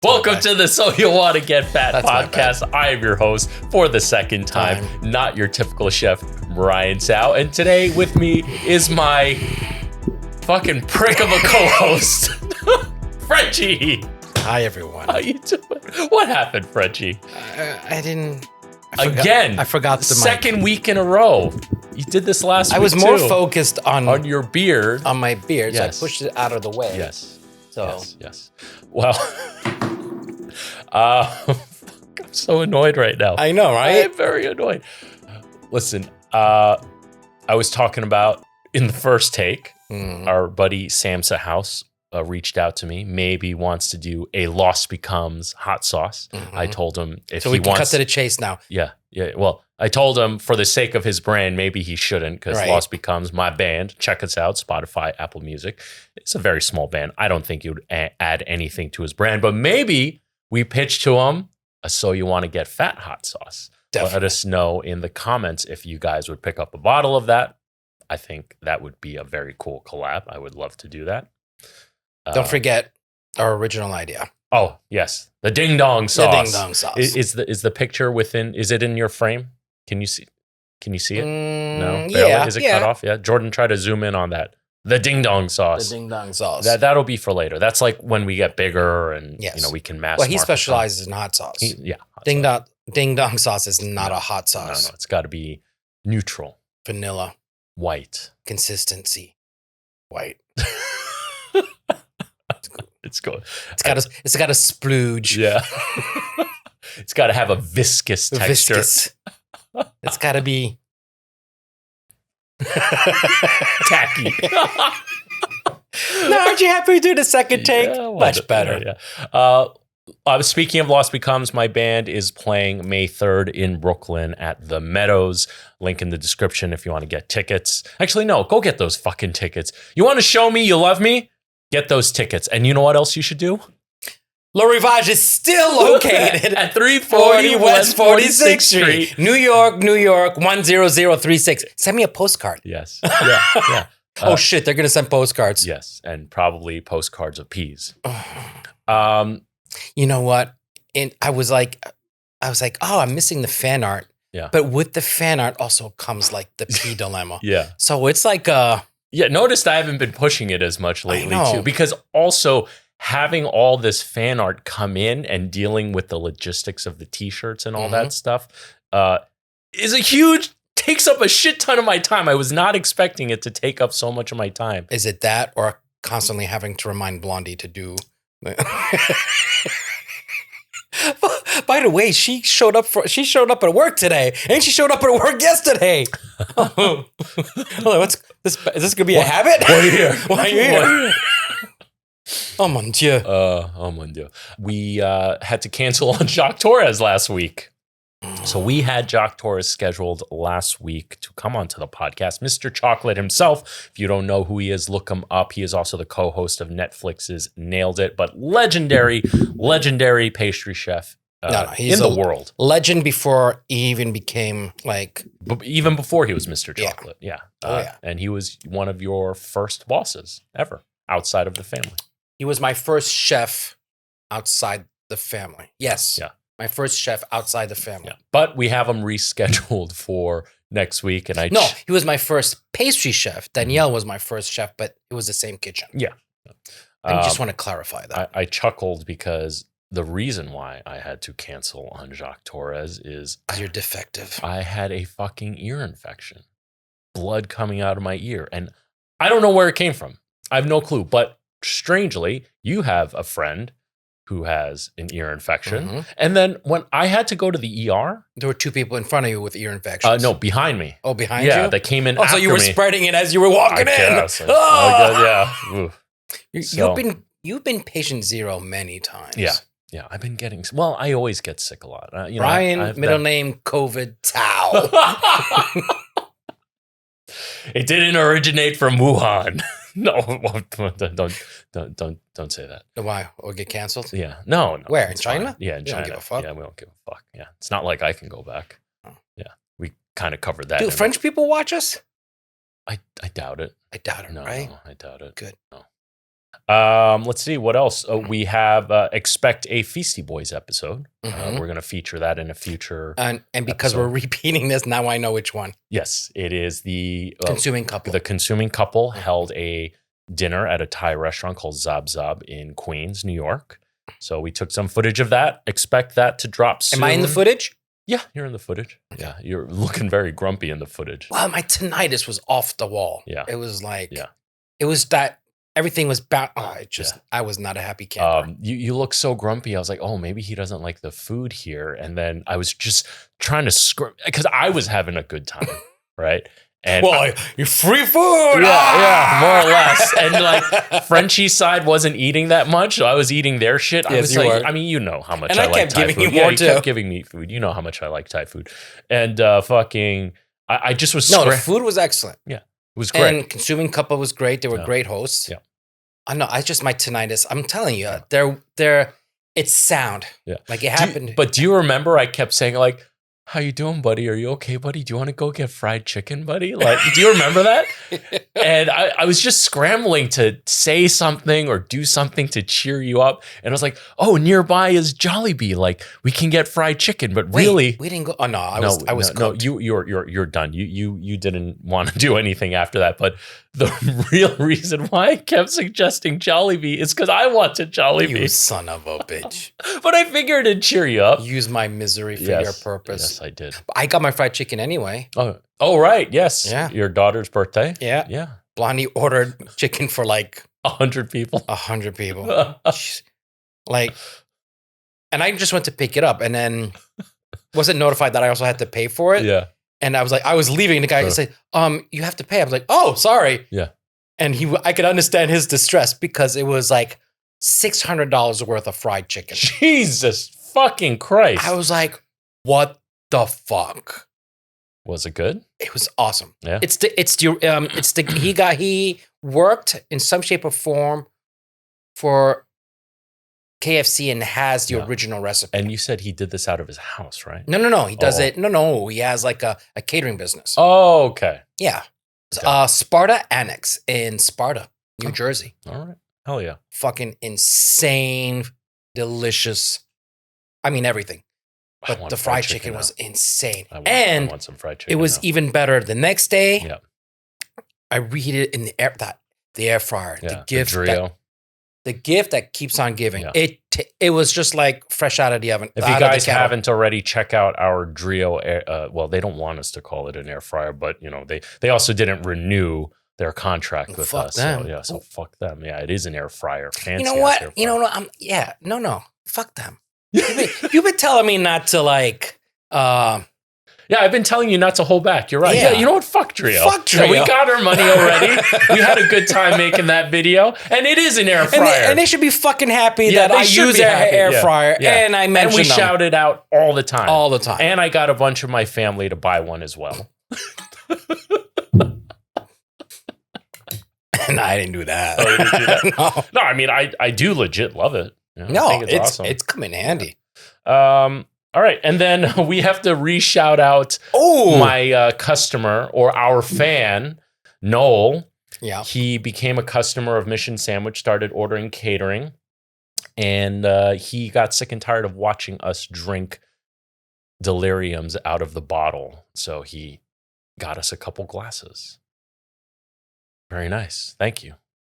Welcome to the So You Want to Get Fat podcast. I am your host for the second time, not your typical chef, chefbriantsao. And today with me is my fucking prick of a co-host, Frenchie. Hi, everyone. How you doing? What happened, Frenchie? I forgot the second mic. week in a row. You did this last week, I was more focused on your beard. On my beard, Yes. so I pushed it out of the way. Yes. So. Yes. Well, I'm so annoyed right now. I know, right? I'm very annoyed. Listen, I was talking about in the first take, our buddy Samsa House reached out to me. Maybe wants to do a Lost Becomes hot sauce. I told him if so he we can wants cut to the chase now. Yeah. Well, I told him for the sake of his brand, maybe he shouldn't because Right. Lost Becomes my band. Check us out, Spotify, Apple Music. It's a very small band. I don't think he would add anything to his brand, but maybe we pitch to him a So You Want to Get Fat hot sauce. Definitely. Let us know in the comments if you guys would pick up a bottle of that. I think that would be a very cool collab. I would love to do that. Don't forget our original idea. Oh, yes. The ding dong sauce. The ding dong sauce. Is the picture within, is it in your frame? Can you see it? No? Barely? Yeah. Is it cut off? Yeah. Jordan, try to zoom in on that. The ding dong sauce. The ding dong sauce. That'll be for later. That's like when we get bigger and Yes. we can mass Well, he market specializes in hot sauce. them. Ding dong sauce is not a hot sauce. No, it's got to be neutral, Vanilla white. consistency. White. It's good. It's got a splooge. Yeah. It's got to have a viscous texture. Viscous. It's got to be Tacky. No, aren't you happy to do the second take? Yeah, Much better. Yeah. Speaking of Lost Becomes, my band is playing May 3rd in Brooklyn at the Meadows. Link in the description if you want to get tickets. Actually, no, go get those fucking tickets. You want to show me you love me? Get those tickets. And you know what else you should do? Le Rivage is still located at 340 West 46th Street. New York, 10036. Send me a postcard. Yes. Yeah. Oh shit, they're gonna send postcards. Yes, and probably postcards of peas. You know what? And I was like, oh, I'm missing the fan art. Yeah. But with the fan art also comes like the pea dilemma. Yeah. So it's like Yeah, noticed I haven't been pushing it as much lately too, because also having all this fan art come in and dealing with the logistics of the t-shirts and all that stuff takes up a shit ton of my time. I was not expecting it to take up so much of my time. Is it that or constantly having to remind Blondie to do? By the way, she showed up at work today, and she showed up at work yesterday. What's this? Is this gonna be a habit? Why are you here? Why are you here? Oh mon dieu! Oh mon dieu! We had to cancel on Jacques Torres last week. So we had Jacques Torres scheduled last week to come onto the podcast. Mr. Chocolate himself. If you don't know who he is, look him up. He is also the co-host of Netflix's Nailed It, but legendary pastry chef he's in the world. Legend before he even became like... Even before he was Mr. Chocolate. Yeah. Yeah. And he was one of your first bosses ever outside of the family. He was my first chef outside the family. Yes. Yeah. My first chef outside the family. Yeah. But we have him rescheduled for next week. And he was my first pastry chef. Danielle was my first chef, but it was the same kitchen. Yeah. I just want to clarify that. I chuckled because the reason why I had to cancel on Jacques Torres is... You're defective. I had a fucking ear infection. Blood coming out of my ear. And I don't know where it came from. I have no clue. But strangely, you have a friend who has an ear infection. And then when I had to go to the ER... There were two people in front of you with ear infections. No, behind me. Oh, behind you? Yeah, they came in after so you were me. spreading it as you were walking I in. guess. Oh! Yeah. You've been patient zero many times. Yeah, I've been getting... Well, I always get sick a lot. Brian, middle name, COVID, Tao. It didn't originate from Wuhan. No, don't say that. Why? Or get canceled? Yeah, no. Where? In it's China? Fine. Yeah, in China. Don't give a fuck? Yeah, we don't give a fuck. Yeah, it's not like I can go back. Oh. Yeah, we kind of covered that. Do French people watch us? I doubt it. I doubt it, No, right? no, I doubt it. Good. No. Let's see what else. We have expect a Feasty Boys episode. We're going to feature that in a future. And because we're repeating this, now I know which one. Yes, it is the consuming couple. The consuming couple held a dinner at a Thai restaurant called Zab Zab in Queens, New York. So we took some footage of that. Expect that to drop soon. Am I in the footage? Yeah, you're in the footage. Yeah, you're looking very grumpy in the footage. Well, my tinnitus was off the wall. Yeah. It was like, it was that everything was bad. Oh, I was not a happy camper. You look so grumpy. I was like, oh, maybe he doesn't like the food here. And then I was just trying to because I was having a good time, right? And you're free food. Yeah, more or less. And like Frenchie's side wasn't eating that much, so I was eating their shit. I was like, I mean, you know how much I like Thai food. You more too. Kept giving me food. You know how much I like Thai food. And I just was the food was excellent. Yeah, it was great. And consuming couple was great. They were great hosts. Yeah, I know. My tinnitus. I'm telling you, it's sound. Yeah, like it happened. But do you remember? I kept saying like, how you doing, buddy? Are you okay, buddy? Do you want to go get fried chicken, buddy? Like, do you remember that? And I was just scrambling to say something or do something to cheer you up. And I was like, oh, nearby is Jollibee. Like, we can get fried chicken. But really, we didn't go. Oh no, I was cooked. You're done. You didn't want to do anything after that. But the real reason why I kept suggesting Jollibee is because I wanted Jollibee. You son of a bitch. But I figured it'd cheer you up. Use my misery for your purpose. Yes, I did. I got my fried chicken anyway. Oh, right. Yes. Yeah. Your daughter's birthday. Yeah. Yeah. Blondie ordered chicken for like 100 people. 100 people. Like, and I just went to pick it up and then wasn't notified that I also had to pay for it. Yeah. And I was leaving. And the guy said, you have to pay. I was like, oh, sorry. Yeah. And I could understand his distress because it was like $600 worth of fried chicken. Jesus fucking Christ. I was like, what the fuck? Was it good? It was awesome. Yeah. He worked in some shape or form for KFC and has the original recipe. And you said he did this out of his house, right? No. He does it. No. He has like a catering business. Oh, okay. Yeah. Sparta Annex in Sparta, New Jersey. All right. Hell yeah. Fucking insane, delicious. I mean, everything. But the fried chicken was insane. I want some fried chicken. It was even better the next day. Yeah. I reheated it in the air fryer. Yeah, the gift that keeps on giving. Yeah. It was just like fresh out of the oven. If you guys haven't already, check out our Drio. Well, they don't want us to call it an air fryer, but they also didn't renew their contract with us. Them. So fuck them. Yeah, it is an air fryer. Fancy. You know what? No. Fuck them. You've been telling me not to like. Yeah, I've been telling you not to hold back. You're right. Yeah, you know what? Fuck Drio. Fuck Drio. We got our money already. We had a good time making that video, and it is an air fryer. And they should be fucking happy that I use their air fryer. Yeah. And I mentioned we shout it out all the time. All the time. And I got a bunch of my family to buy one as well. No, I didn't do that. Oh, you didn't do that? No, I mean, I do legit love it. I think it's awesome. It's come in handy. All right, and then we have to re-shout out my customer or our fan, Noel. Yeah. He became a customer of Mission Sandwich, started ordering catering, and he got sick and tired of watching us drink Deliriums out of the bottle. So he got us a couple glasses. Very nice. Thank you.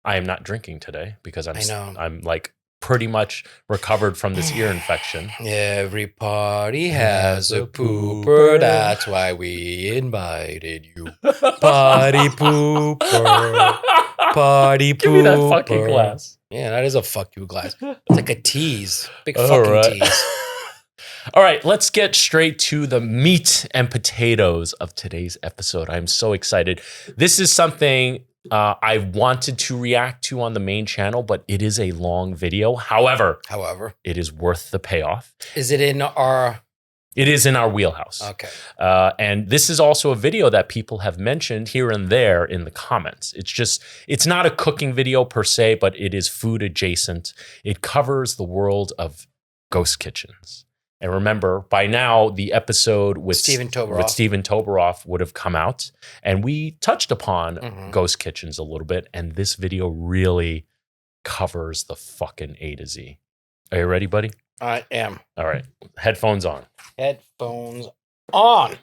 I am not drinking today because I'm like pretty much recovered from this ear infection. Every party has a pooper. That's why we invited you. Party pooper. Party pooper. Give me that fucking glass. Yeah, that is a fuck you glass. It's like a tease. Big fucking tease. All right, let's get straight to the meat and potatoes of today's episode. I'm so excited. This is something I wanted to react to on the main channel, but it is a long video. However, it is worth the payoff. Is it in our... It is in our wheelhouse. Okay. And this is also a video that people have mentioned here and there in the comments. It's not a cooking video per se, but it is food adjacent. It covers the world of ghost kitchens. And remember, by now, the episode with Stephen Toberoff would have come out. And we touched upon ghost kitchens a little bit. And this video really covers the fucking A to Z. Are you ready, buddy? I am. All right. Headphones on. Headphones on.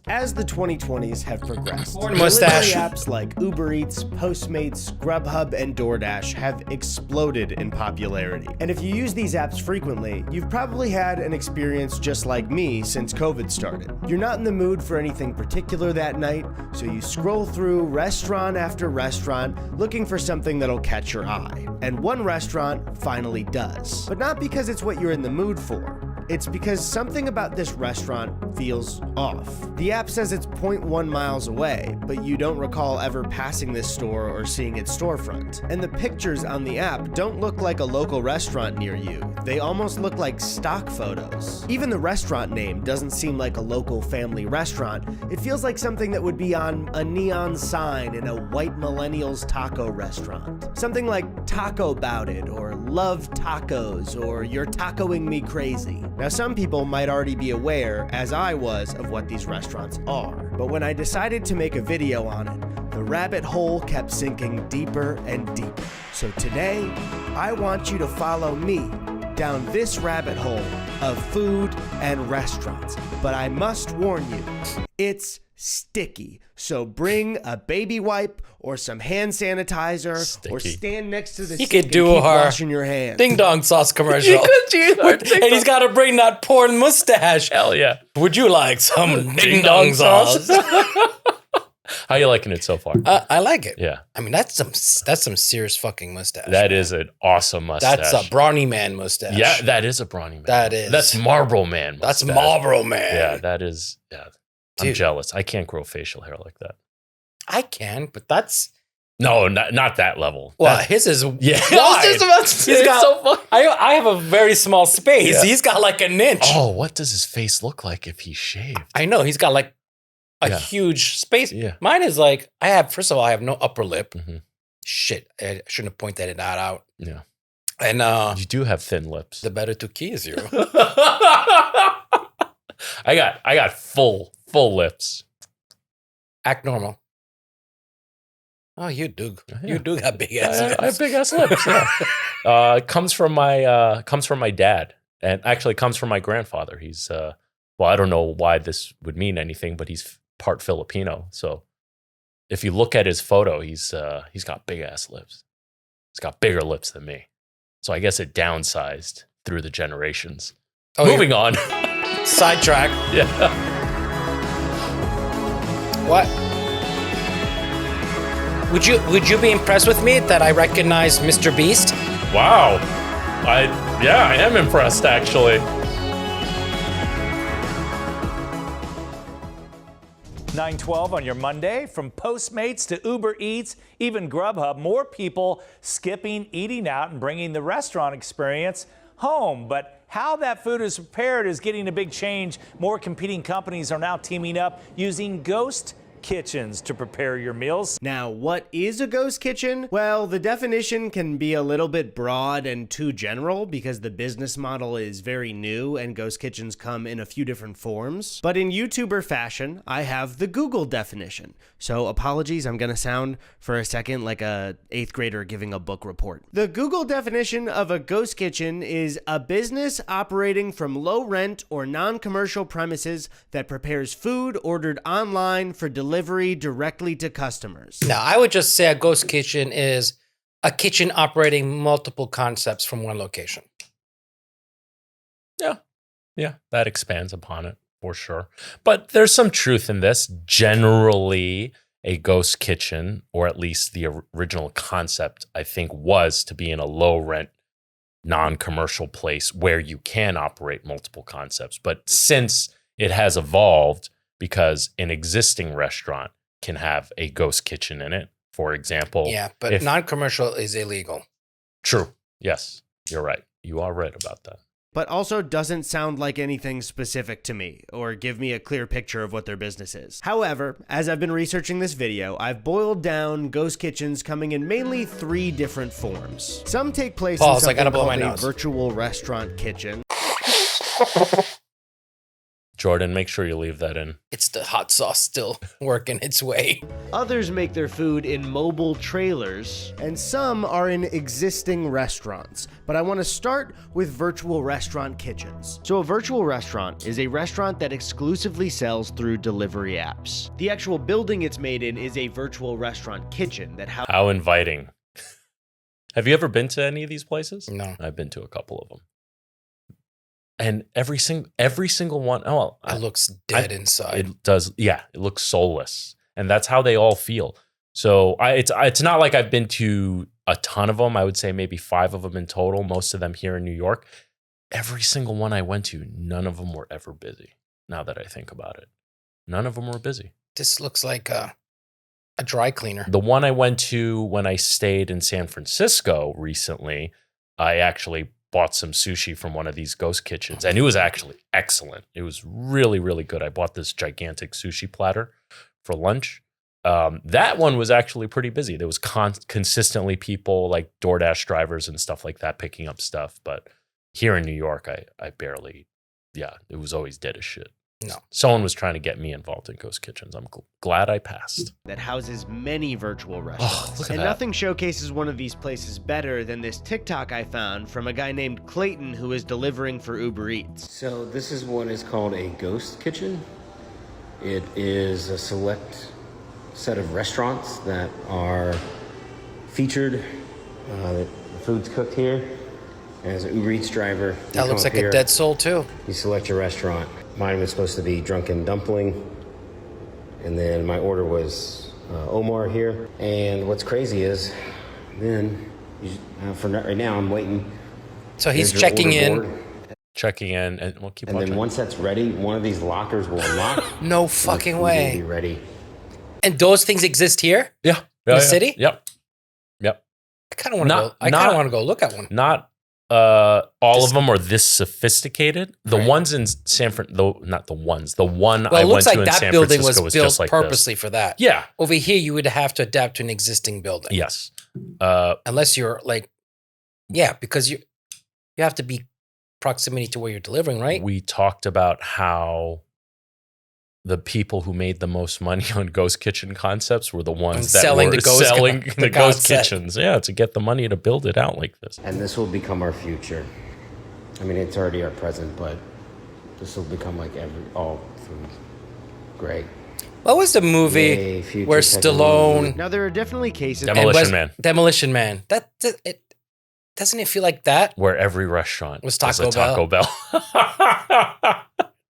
As the 2020s have progressed, mustache apps like Uber Eats, Postmates, Grubhub, and DoorDash have exploded in popularity. And if you use these apps frequently, you've probably had an experience just like me since COVID started. You're not in the mood for anything particular that night, so you scroll through restaurant after restaurant looking for something that'll catch your eye. And one restaurant finally does. But not because it's what you're in the mood for. It's because something about this restaurant feels off. The app says it's 0.1 miles away, but you don't recall ever passing this store or seeing its storefront. And the pictures on the app don't look like a local restaurant near you. They almost look like stock photos. Even the restaurant name doesn't seem like a local family restaurant. It feels like something that would be on a neon sign in a white millennials taco restaurant. Something like Taco Bout It, or Love Tacos, or You're Tacoing Me Crazy. Now, some people might already be aware, as I was, of what these restaurants are. But when I decided to make a video on it, the rabbit hole kept sinking deeper and deeper. So today, I want you to follow me down this rabbit hole of food and restaurants. But I must warn you, it's sticky. So bring a baby wipe or some hand sanitizer or stand next to the sink and keep washing your hands. Ding dong sauce commercial. And he's got to bring that porn mustache. Hell yeah. Would you like some ding dong sauce? How you liking it so far? I like it. Yeah. I mean, that's some serious fucking mustache. That is an awesome mustache. That's a brawny man mustache. Yeah, that is a brawny man. That is. That's Marlboro man mustache. That's Marlboro man. Yeah, that is. Yeah. I'm jealous. I can't grow facial hair like that. I can, but that's... No, not that level. Well, his is wide. I was just about to say, so funny. I have a very small space. Yeah. He's got like an inch. Oh, what does his face look like if he shaved? I know. He's got like a huge space. Yeah. Mine is like, first of all, I have no upper lip. Mm-hmm. Shit. I shouldn't have pointed that out. Yeah. And you do have thin lips. The better to kiss you. I got full lips. Act normal. Oh, you do. Yeah. You do have big ass lips. I have big ass lips. Yeah. Comes from my dad, and actually comes from my grandfather. He's well, I don't know why this would mean anything, but he's part Filipino. So if you look at his photo, he's got big ass lips. He's got bigger lips than me. So I guess it downsized through the generations. Oh, moving on. Sidetrack. Yeah. What? Would you be impressed with me that I recognize Mr. Beast? Wow. I am impressed actually. $9.12 on your Monday. From Postmates to Uber Eats, even Grubhub, more people skipping eating out and bringing the restaurant experience home. But how that food is prepared is getting a big change. More competing companies are now teaming up using ghost kitchens to prepare your meals. Now, what is a ghost kitchen? Well, the definition can be a little bit broad and too general because the business model is very new and ghost kitchens come in a few different forms. But in YouTuber fashion, I have the Google definition. So apologies, I'm gonna sound for a second like a 8th grader giving a book report. The Google definition of a ghost kitchen is a business operating from low rent or non-commercial premises that prepares food ordered online for delivery directly to customers. Now, I would just say a ghost kitchen is a kitchen operating multiple concepts from one location. Yeah, that expands upon it for sure. But there's some truth in this. Generally, a ghost kitchen, or at least the original concept, I think, was to be in a low rent, non-commercial place where you can operate multiple concepts. But since it has evolved, because an existing restaurant can have a ghost kitchen in it, for example. Yeah, but non-commercial is illegal. True. Yes, you're right. You are right about that. But also doesn't sound like anything specific to me or give me a clear picture of what their business is. However, as I've been researching this video, I've boiled down ghost kitchens coming in mainly 3 different forms. Some take place in something called a virtual restaurant kitchen. Jordan, make sure you leave that in. It's the hot sauce still working its way. Others make their food in mobile trailers, and some are in existing restaurants. But I want to start with virtual restaurant kitchens. So a virtual restaurant is a restaurant that exclusively sells through delivery apps. The actual building it's made in is a virtual restaurant kitchen that How inviting. Have you ever been to any of these places? No. I've been to a couple of them. And every single one, it looks dead inside. It does, yeah. It looks soulless, and that's how they all feel. So it's not like I've been to a ton of them. I would say maybe 5 of them in total. Most of them here in New York. Every single one I went to, none of them were ever busy. Now that I think about it, none of them were busy. This looks like a dry cleaner. The one I went to when I stayed in San Francisco recently, I actually bought some sushi from one of these ghost kitchens, and it was actually excellent. It was really, really good. I bought this gigantic sushi platter for lunch. That one was actually pretty busy. There was consistently people like DoorDash drivers and stuff like that picking up stuff. But here in New York, I barely, it was always dead as shit. No. Someone was trying to get me involved in ghost kitchens. I'm glad I passed. that houses many virtual restaurants. Look at and that. nothing showcases one of these places better than this TikTok I found from a guy named Clayton who is delivering for Uber Eats. So this is what is called a ghost kitchen. It is a select set of restaurants that are featured. The food's cooked here. As an Uber Eats driver, That looks like a dead soul too. You select your restaurant. Mine was supposed to be Drunken Dumpling, and then my order was Omar here. And what's crazy is, then for right now, I'm waiting. So he's There's your checking order in. board. Checking in, and we'll keep And watching. then once that's ready, one of these lockers will unlock. No and the fucking food will way. Be ready. And those things exist here? Yeah. In the city? Yep. I kind of want to go. I kind of want to go look at one. Not all of them are this sophisticated. The Right. ones in San Francisco, not the ones. The one Well, I it went looks to like in that San building Francisco was was built just like purposely this. for that. Yeah. Over here, you would have to adapt to an existing building. Yes. Unless you're like, because you have to be proximity to where you're delivering, right? We talked about how the people who made the most money on ghost kitchen concepts were the ones that selling were the ghost selling con- the the ghost concept. kitchens. Yeah, to get the money to build it out like this. And this will become our future. I mean, it's already our present, but this will become like all food. Great. What was the movie Yay, future where technology. Stallone Now, there are definitely cases. Demolition Man. Doesn't it feel like that? Where every restaurant Was is a Taco Bell.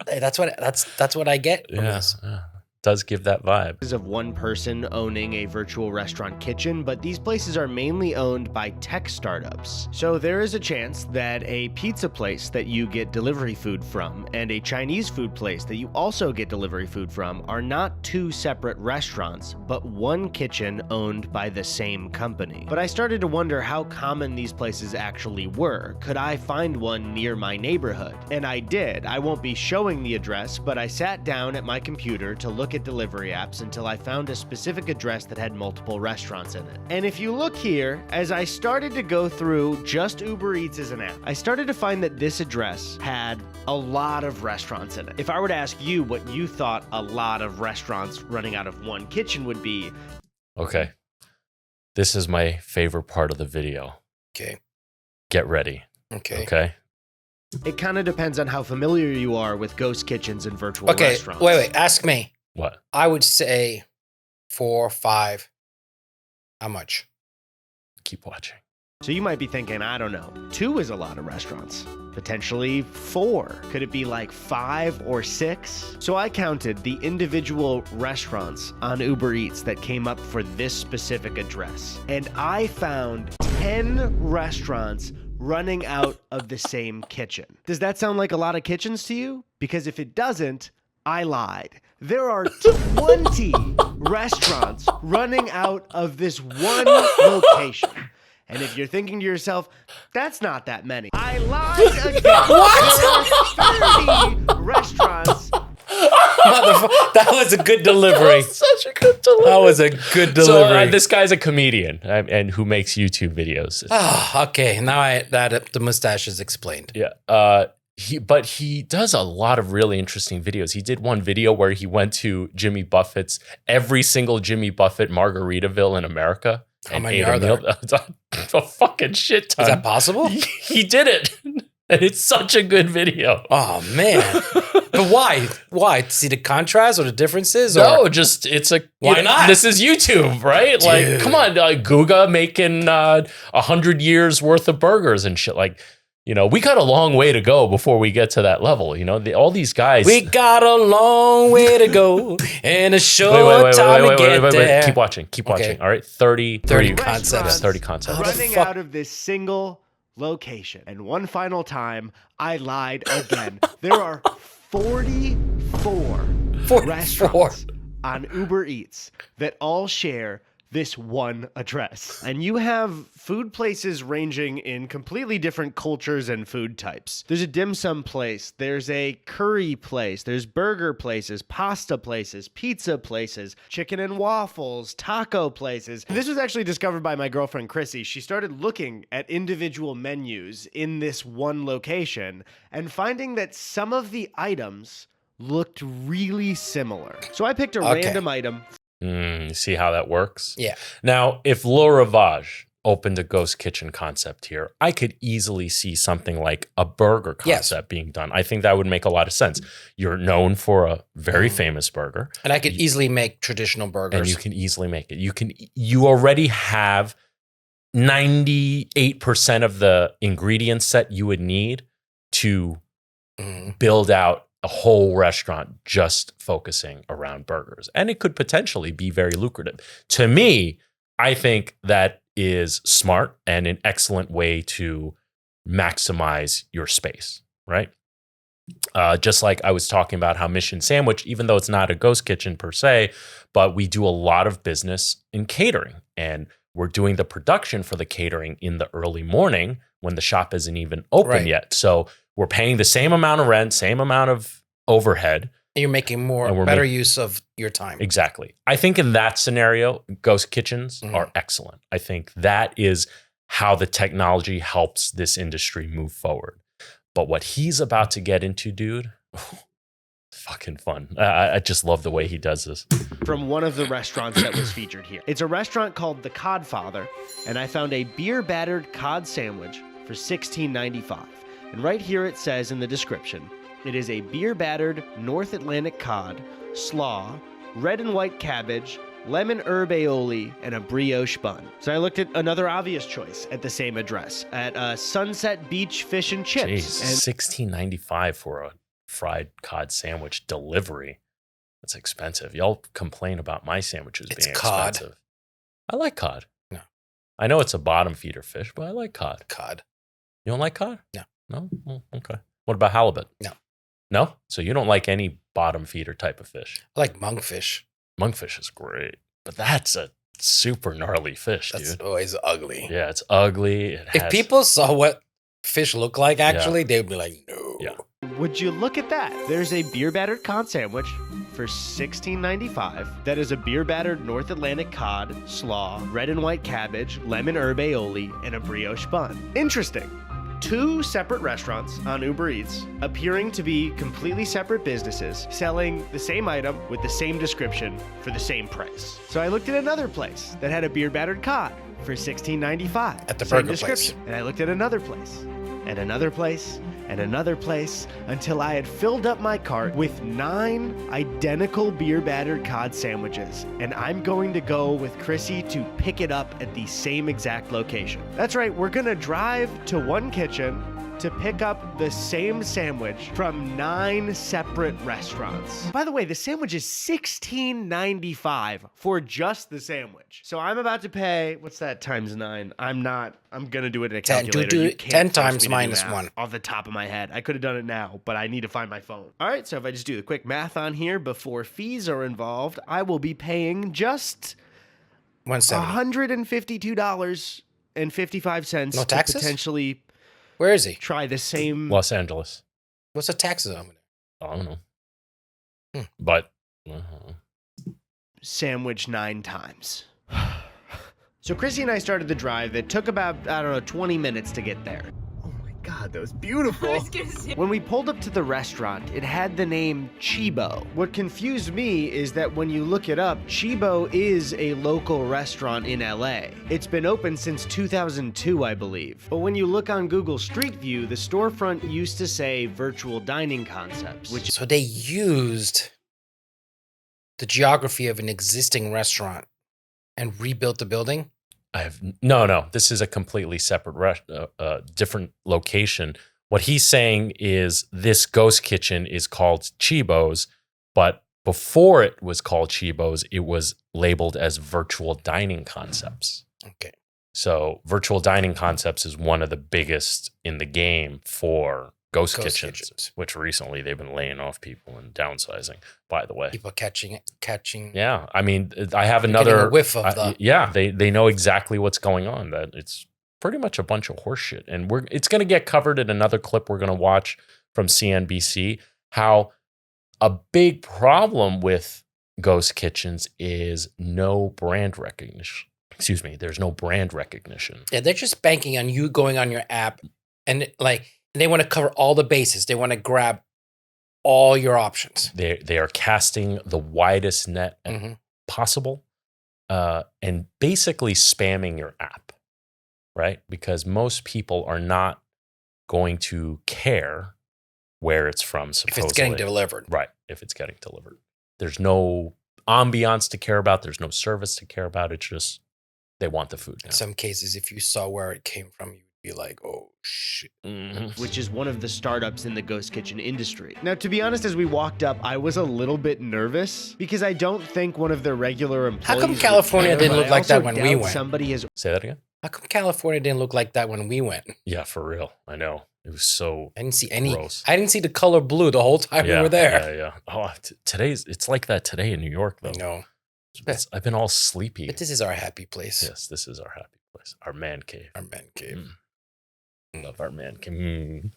Hey, that's what I get from this. Yeah. Does give that vibe. Of one person owning a virtual restaurant kitchen, but these places are mainly owned by tech startups. So there is a chance that a pizza place that you get delivery food from and a Chinese food place that you also get delivery food from are not two separate restaurants, but one kitchen owned by the same company. But I started to wonder how common these places actually were. Could I find one near my neighborhood? And I did. I won't be showing the address, but I sat down at my computer to look at delivery apps until I found a specific address that had multiple restaurants in it. And if you look here, as I started to go through just Uber Eats as an app, I started to find that this address had a lot of restaurants in it. If I were to ask you what you thought a lot of restaurants running out of one kitchen would be. Okay. This is my favorite part of the video. Okay. Get ready. Okay. It kind of depends on how familiar you are with ghost kitchens and virtual restaurants. Wait. Ask me. What? I would say 4 or 5. How much? Keep watching. So you might be thinking, I don't know, 2 is a lot of restaurants. Potentially 4. Could it be like 5 or 6? So I counted the individual restaurants on Uber Eats that came up for this specific address. And I found 10 restaurants running out of the same kitchen. Does that sound like a lot of kitchens to you? Because if it doesn't, I lied. There are 20 restaurants running out of this one location. And if you're thinking to yourself, that's not that many, I lied again. There are 30 restaurants. That was a good delivery. Such a good delivery. That was a good delivery. So this guy's a comedian and who makes YouTube videos. Okay, now the mustache is explained. Yeah. But he does a lot of really interesting videos. He did one video where he went to every single Jimmy Buffett Margaritaville in America. How many are there? A fucking shit ton. Is that possible? He did it. And it's such a good video. Oh, man. But why? Why? See the contrast or the differences? No, or? just it's a... Why not? This is YouTube, right? Dude. Like, come on. Guga making 100 years worth of burgers and shit. Like, you know, we got a long way to go before we get to that level. You know, all these guys... We got a long way to go and a short time to get there. Keep watching. Okay. All right. 30 concepts. Yeah, 30 concepts. Running out of this single location. And one final time, I lied again. There are 44 restaurants on Uber Eats that all share this one address. And you have food places ranging in completely different cultures and food types. There's a dim sum place, there's a curry place, there's burger places, pasta places, pizza places, chicken and waffles, taco places. This was actually discovered by my girlfriend Chrissy. She started looking at individual menus in this one location and finding that some of the items looked really similar. So I picked a random item. You see how that works? Yeah. Now, if Le Ravage opened a ghost kitchen concept here, I could easily see something like a burger concept being done. I think that would make a lot of sense. You're known for a very famous burger. And I could easily make traditional burgers. And you can easily make it. You already have 98% of the ingredients that you would need to build out a whole restaurant just focusing around burgers. And it could potentially be very lucrative. To me, I think that is smart and an excellent way to maximize your space, right? Just like I was talking about how Mission Sandwich, even though it's not a ghost kitchen per se, but we do a lot of business in catering. And we're doing the production for the catering in the early morning when the shop isn't even open yet. So we're paying the same amount of rent, same amount of overhead. And you're making better use of your time. Exactly. I think in that scenario, ghost kitchens are excellent. I think that is how the technology helps this industry move forward. But what he's about to get into, dude, fucking fun. I just love the way he does this. From one of the restaurants that was featured here. It's a restaurant called The Codfather, and I found a beer-battered cod sandwich for $16.95. And right here it says in the description, it is a beer-battered North Atlantic cod, slaw, red and white cabbage, lemon herb aioli, and a brioche bun. So I looked at another obvious choice at the same address, at Sunset Beach Fish and Chips. Jeez, $16.95 for a fried cod sandwich delivery. That's expensive. Y'all complain about my sandwiches being expensive. I like cod. No. I know it's a bottom feeder fish, but I like cod. Cod. You don't like cod? No. No? Well, okay. What about halibut? No. No? So you don't like any bottom feeder type of fish? I like monkfish. Monkfish is great, but that's a super gnarly fish, dude. That's always ugly. Yeah, it's ugly. If people saw what fish look like, actually, they'd be like, no. Yeah. Would you look at that? There's a beer-battered cod sandwich for $16.95. That is a beer-battered North Atlantic cod, slaw, red and white cabbage, lemon herb aioli, and a brioche bun. Interesting. Two separate restaurants on Uber Eats, appearing to be completely separate businesses, selling the same item with the same description for the same price. So I looked at another place that had a beer-battered cod for $16.95. At the burger place. And I looked at another place, and another place, and another place, until I had filled up my cart with 9 identical beer-battered cod sandwiches. And I'm going to go with Chrissy to pick it up at the same exact location. That's right, we're gonna drive to one kitchen to pick up the same sandwich from 9 separate restaurants. By the way, the sandwich is $16.95 for just the sandwich. So I'm about to pay, what's that times 9? I'm gonna do it in a calculator. Do 10 times minus 1. Off the top of my head. I could have done it now, but I need to find my phone. All right, so if I just do the quick math on here before fees are involved, I will be paying just $152.55 No taxes? to potentially Where is he? try the same Los Angeles. What's the taxes on it? I don't know. But sandwich 9 times. So Chrissy and I started the drive. It took about, 20 minutes to get there. Oh my God, that was beautiful. When we pulled up to the restaurant, it had the name Chibo. What confused me is that when you look it up, Chibo is a local restaurant in LA. It's been open since 2002, I believe. But when you look on Google Street View, the storefront used to say virtual dining concepts, which... So they used the geography of an existing restaurant and rebuilt the building? No. This is a completely separate, different location. What he's saying is this ghost kitchen is called Chibo's, but before it was called Chibo's, it was labeled as virtual dining concepts. Okay. So virtual dining concepts is one of the biggest in the game for ghost kitchens, which recently they've been laying off people and downsizing, by the way. People catching. Yeah. I mean, I have another whiff of the. Yeah. They know exactly what's going on. That it's pretty much a bunch of horseshit. And it's going to get covered in another clip we're going to watch from CNBC, how a big problem with ghost kitchens is no brand recognition. Excuse me. There's no brand recognition. Yeah. They're just banking on you going on your app and they want to cover all the bases. They want to grab all your options. They are casting the widest net possible and basically spamming your app, right? Because most people are not going to care where it's from, supposedly. If it's getting delivered. Right, if it's getting delivered. There's no ambiance to care about. There's no service to care about. It's just they want the food now. In some cases, if you saw where it came from, you be like, oh shit. Which is one of the startups in the ghost kitchen industry. Now, to be honest, as we walked up, I was a little bit nervous because I don't think one of their regular employees. How come California didn't look like that when we went? Somebody has. Say that again? How come California didn't look like that when we went? Yeah, for real. I know. It was so I didn't see any. Gross. I didn't see the color blue the whole time we were there. Yeah. Oh, it's like that today in New York, though. No. I've been all sleepy. But this is our happy place. Yes, this is our happy place. Our man cave. Our man cave. Love our man cave.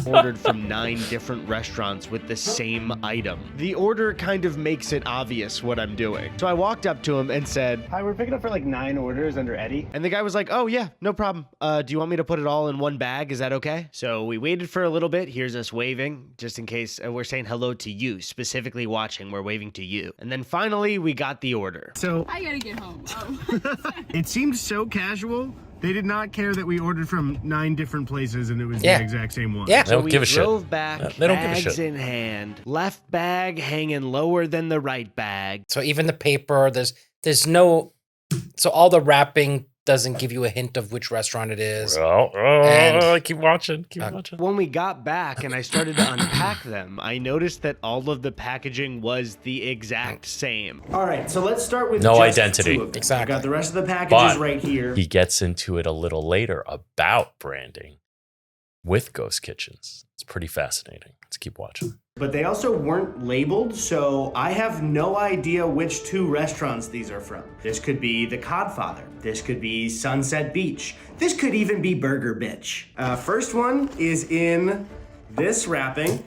Ordered from 9 different restaurants with the same item. The order kind of makes it obvious what I'm doing. So I walked up to him and said, "Hi, we're picking up for like 9 orders under Eddy." And the guy was like, "Oh yeah, no problem. Do you want me to put it all in one bag? Is that okay?" So we waited for a little bit. Here's us waving, just in case we're saying hello to you, specifically watching. We're waving to you. And then finally, we got the order. So I gotta get home. Oh. It seemed so casual. They did not care that we ordered from 9 different places and it was the exact same one. Yeah. They don't give a shit. We drove back, they don't give a bags shit. in hand, left bag hanging lower than the right bag. So even the paper, there's no. So all the wrapping doesn't give you a hint of which restaurant it is. Keep watching. Keep watching. When we got back and I started to unpack them, I noticed that all of the packaging was the exact same. All right, so let's start with No just identity. 2 of them. Exactly. I got the rest of the packages right here. He gets into it a little later about branding with ghost kitchens. It's pretty fascinating. Let's keep watching. But they also weren't labeled, so I have no idea which 2 restaurants these are from. This could be The Codfather. This could be Sunset Beach. This could even be Burger Bitch. First one is in this wrapping.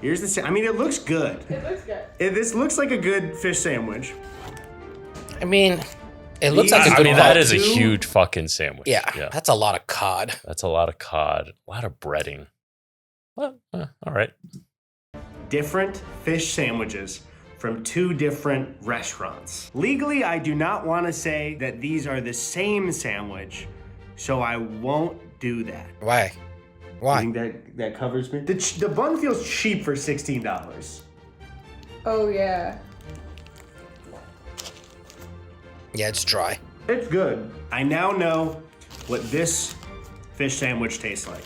Here's the, I mean, it looks good. It looks good. This looks like a good fish sandwich. I mean, it looks like a I good mean, that is a too. huge fucking sandwich. Yeah, that's a lot of cod. That's a lot of cod, a lot of breading. Well, all right. Different fish sandwiches from 2 different restaurants. Legally, I do not want to say that these are the same sandwich, so I won't do that. Why? I think that covers me. The bun feels cheap for $16. Oh yeah. Yeah, it's dry. It's good. I now know what this fish sandwich tastes like.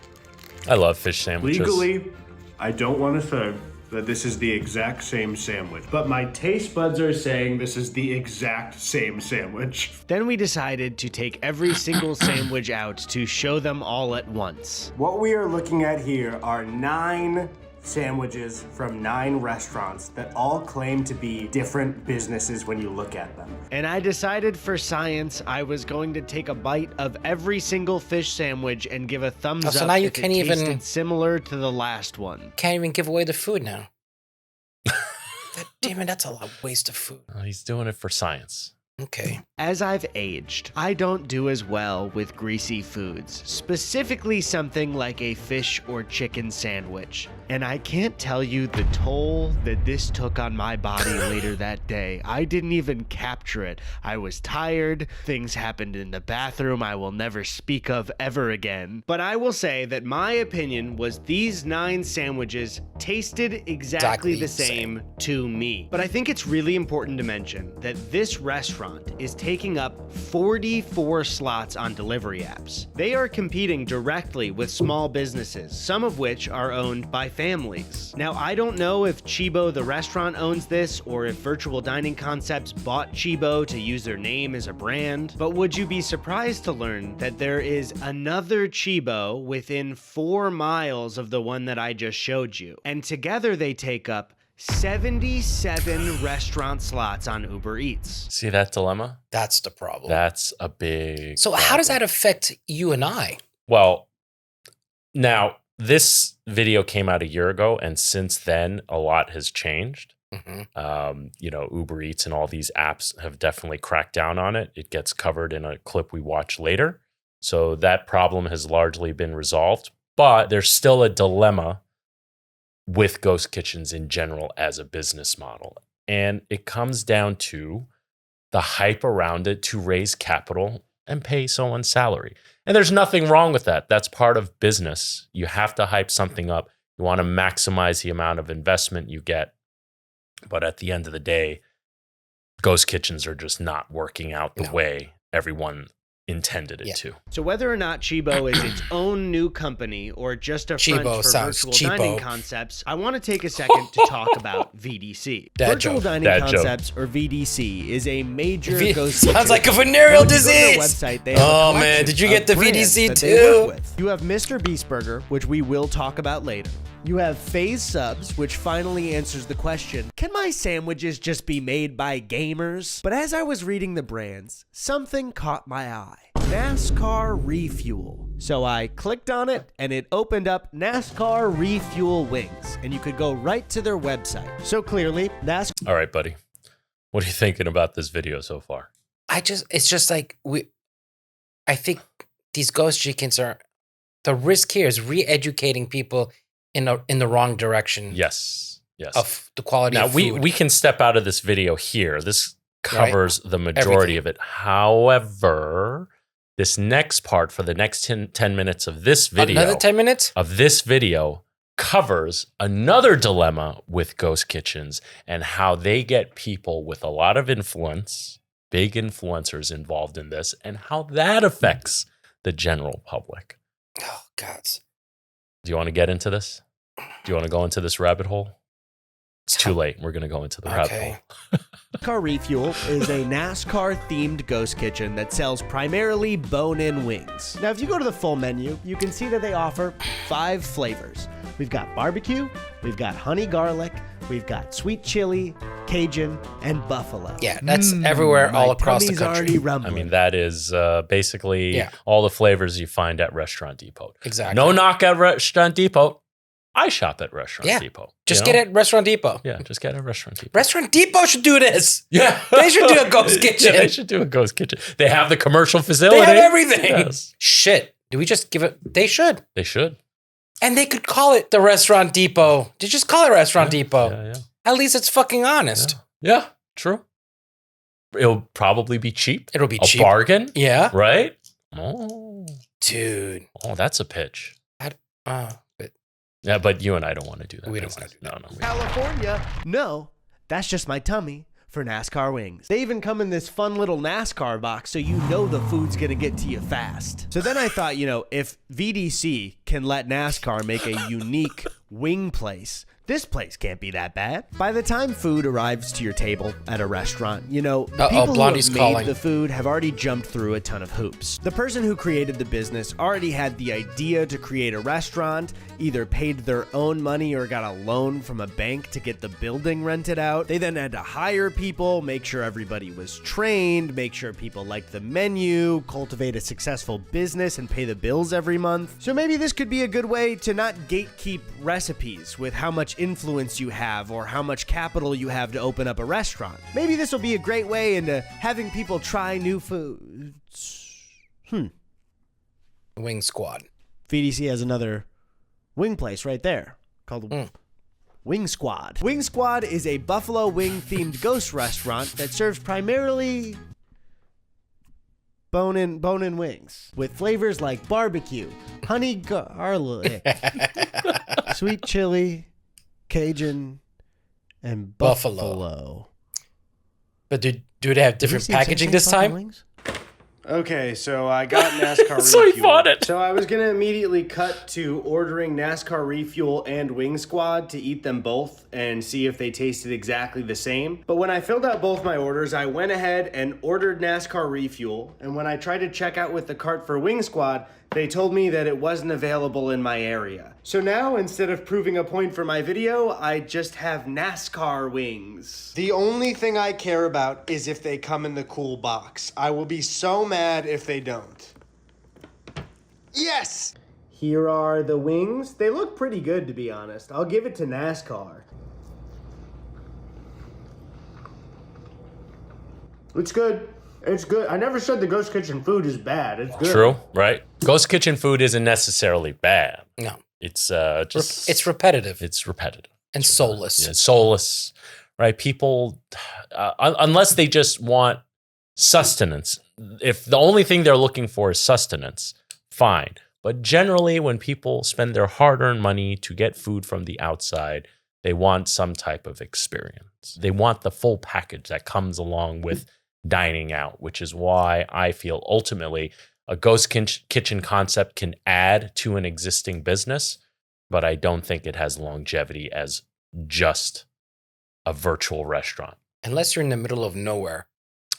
I love fish sandwiches. Legally, I don't want to say that this is the exact same sandwich, but my taste buds are saying this is the exact same sandwich. Then we decided to take every single sandwich out to show them all at once. What we are looking at here are 9 sandwiches from 9 restaurants that all claim to be different businesses when you look at them. And I decided for science, I was going to take a bite of every single fish sandwich and give a thumbs up so now you if can't it even tasted similar to the last one. Can't even give away the food now. God damn it, that's a lot of waste of food. He's doing it for science. Okay. As I've aged, I don't do as well with greasy foods, specifically something like a fish or chicken sandwich. And I can't tell you the toll that this took on my body later that day. I didn't even capture it. I was tired. Things happened in the bathroom I will never speak of ever again. But I will say that my opinion was these 9 sandwiches tasted exactly the same to me. But I think it's really important to mention that this restaurant is taking up 44 slots on delivery apps. They are competing directly with small businesses, some of which are owned by families. Now, I don't know if Chibo the restaurant owns this or if Virtual Dining Concepts bought Chibo to use their name as a brand, but would you be surprised to learn that there is another Chibo within 4 miles of the one that I just showed you? And together they take up 77 restaurant slots on Uber Eats. See that dilemma? That's the problem. That's a big So problem. how does that affect you and I? Well, now this video came out a year ago, and since then a lot has changed. Uber Eats and all these apps have definitely cracked down on it. It gets covered in a clip we watch later. So that problem has largely been resolved, but there's still a dilemma with ghost kitchens in general as a business model. And it comes down to the hype around it to raise capital and pay someone's salary. And there's nothing wrong with that. That's part of business. You have to hype something up. You want to maximize the amount of investment you get. But at the end of the day, ghost kitchens are just not working out the way everyone intended it to. So whether or not Chibo is its own new company or just a front for Virtual Dining Concepts, I want to take a second to talk about VDC. Virtual Dining Concepts, or VDC, is a major ghost kitchen. Sounds like a venereal disease. Website, they have man, did you get the VDC too? You have Mr. Beast Burger, which we will talk about later. You have Phase Subs, which finally answers the question, can my sandwiches just be made by gamers? But as I was reading the brands, something caught my eye. NASCAR Refuel. So I clicked on it and it opened up NASCAR Refuel Wings, and you could go right to their website. So clearly, NASCAR. All right, buddy. What are you thinking about this video so far? It's just like I think these ghost chickens the risk here is re-educating people in the wrong direction. Yes. Of the quality of food. Now, we can step out of this video here. This covers the majority of it. However, this next part for the next 10 minutes of this video. Another 10 minutes? Of this video covers another dilemma with ghost kitchens and how they get people with a lot of influence, big influencers involved in this, and how that affects the general public. Oh, God. Do you want to get into this? Do you want to go into this rabbit hole? It's too late. We're going to go into the rabbit hole. NASCAR Refuel is a NASCAR-themed ghost kitchen that sells primarily bone-in wings. Now, if you go to the full menu, you can see that they offer 5 flavors. We've got barbecue, we've got honey garlic, we've got sweet chili, Cajun, and buffalo. Yeah, that's everywhere, all across the country. I mean, that is basically all the flavors you find at Restaurant Depot. Exactly. No knock at Restaurant Depot. I shop at Restaurant Depot. Just get at Restaurant Depot. Yeah, just get at Restaurant Depot. Restaurant Depot should do this. Yeah. They should do a ghost kitchen. Yeah, they should do a ghost kitchen. They have the commercial facility. They have everything. Yes. Shit. Do we just give it? They should. They should. And they could call it the Restaurant Depot. They just call it Restaurant Depot. Yeah. At least it's fucking honest. Yeah, true. It'll probably be cheap. It'll be cheap. A bargain. Yeah. Right? Oh. Dude. Oh, that's a pitch. But yeah, but you and I don't want to do that. We don't want to do that. No. California. No, that's just my tummy for NASCAR wings. They even come in this fun little NASCAR box so you know the food's gonna get to you fast. So then I thought, if VDC can let NASCAR make a unique wing place, this place can't be that bad. By the time food arrives to your table at a restaurant, the people who have made the food have already jumped through a ton of hoops. The person who created the business already had the idea to create a restaurant, either paid their own money or got a loan from a bank to get the building rented out. They then had to hire people, make sure everybody was trained, make sure people liked the menu, cultivate a successful business, and pay the bills every month. So maybe this could be a good way to not gatekeep recipes with how much influence you have or how much capital you have to open up a restaurant. Maybe this will be a great way into having people try new foods. Wing Squad. VDC has another wing place right there called Wing Squad. Wing Squad is a buffalo wing-themed ghost restaurant that serves primarily bone-in wings with flavors like barbecue, honey garlic, sweet chili, Cajun, and buffalo. But do they have different packaging this time? Wings? Okay, so I got NASCAR So refuel. he bought it. So I was going to immediately cut to ordering NASCAR refuel and Wing Squad to eat them both and see if they tasted exactly the same. But when I filled out both my orders, I went ahead and ordered NASCAR refuel. And when I tried to check out with the cart for Wing Squad, they told me that it wasn't available in my area. So now, instead of proving a point for my video, I just have NASCAR wings. The only thing I care about is if they come in the cool box. I will be so mad if they don't. Yes! Here are the wings. They look pretty good, to be honest. I'll give it to NASCAR. It's good. It's good. I never said the Ghost Kitchen food is bad. It's good. True, right? Ghost Kitchen food isn't necessarily bad. No. It's just... It's repetitive. It's repetitive. And soulless. Yeah, soulless, right? People, unless they just want sustenance, if the only thing they're looking for is sustenance, fine. But generally, when people spend their hard-earned money to get food from the outside, they want some type of experience. They want the full package that comes along with dining out, which is why I feel ultimately a ghost kitchen concept can add to an existing business, but I don't think it has longevity as just a virtual restaurant. Unless you're in the middle of nowhere.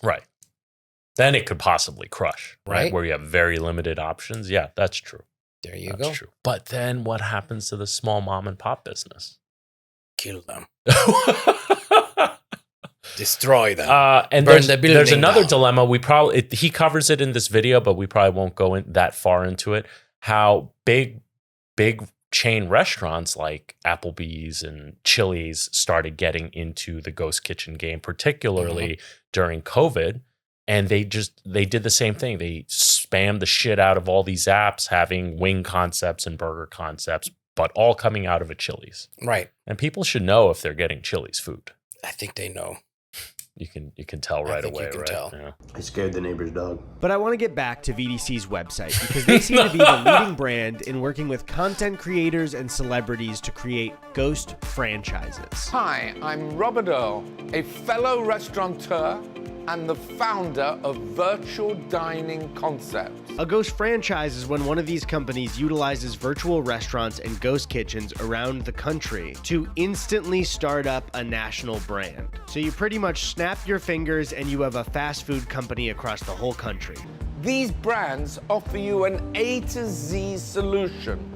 Right. Then it could possibly crush, right? Right. Where you have very limited options. Yeah, that's true. There you That's go. true. But then what happens to the small mom and pop business? Kill them. Destroy them. And Burn the building there's another down. dilemma. He covers it in this video, but we probably won't go in that far into it. How big chain restaurants like Applebee's and Chili's started getting into the ghost kitchen game, particularly during COVID. And they did the same thing. They spammed the shit out of all these apps, having wing concepts and burger concepts, but all coming out of a Chili's. Right. And people should know if they're getting Chili's food. I think they know. You can tell right think away, you can right? tell. Yeah. I scared the neighbor's dog. But I want to get back to VDC's website because they seem to be the leading brand in working with content creators and celebrities to create ghost franchises. Hi, I'm Robert Earl, a fellow restaurateur and the founder of Virtual Dining Concepts. A ghost franchise is when one of these companies utilizes virtual restaurants and ghost kitchens around the country to instantly start up a national brand. So you pretty much snap your fingers and you have a fast food company across the whole country. These brands offer you an A to Z solution.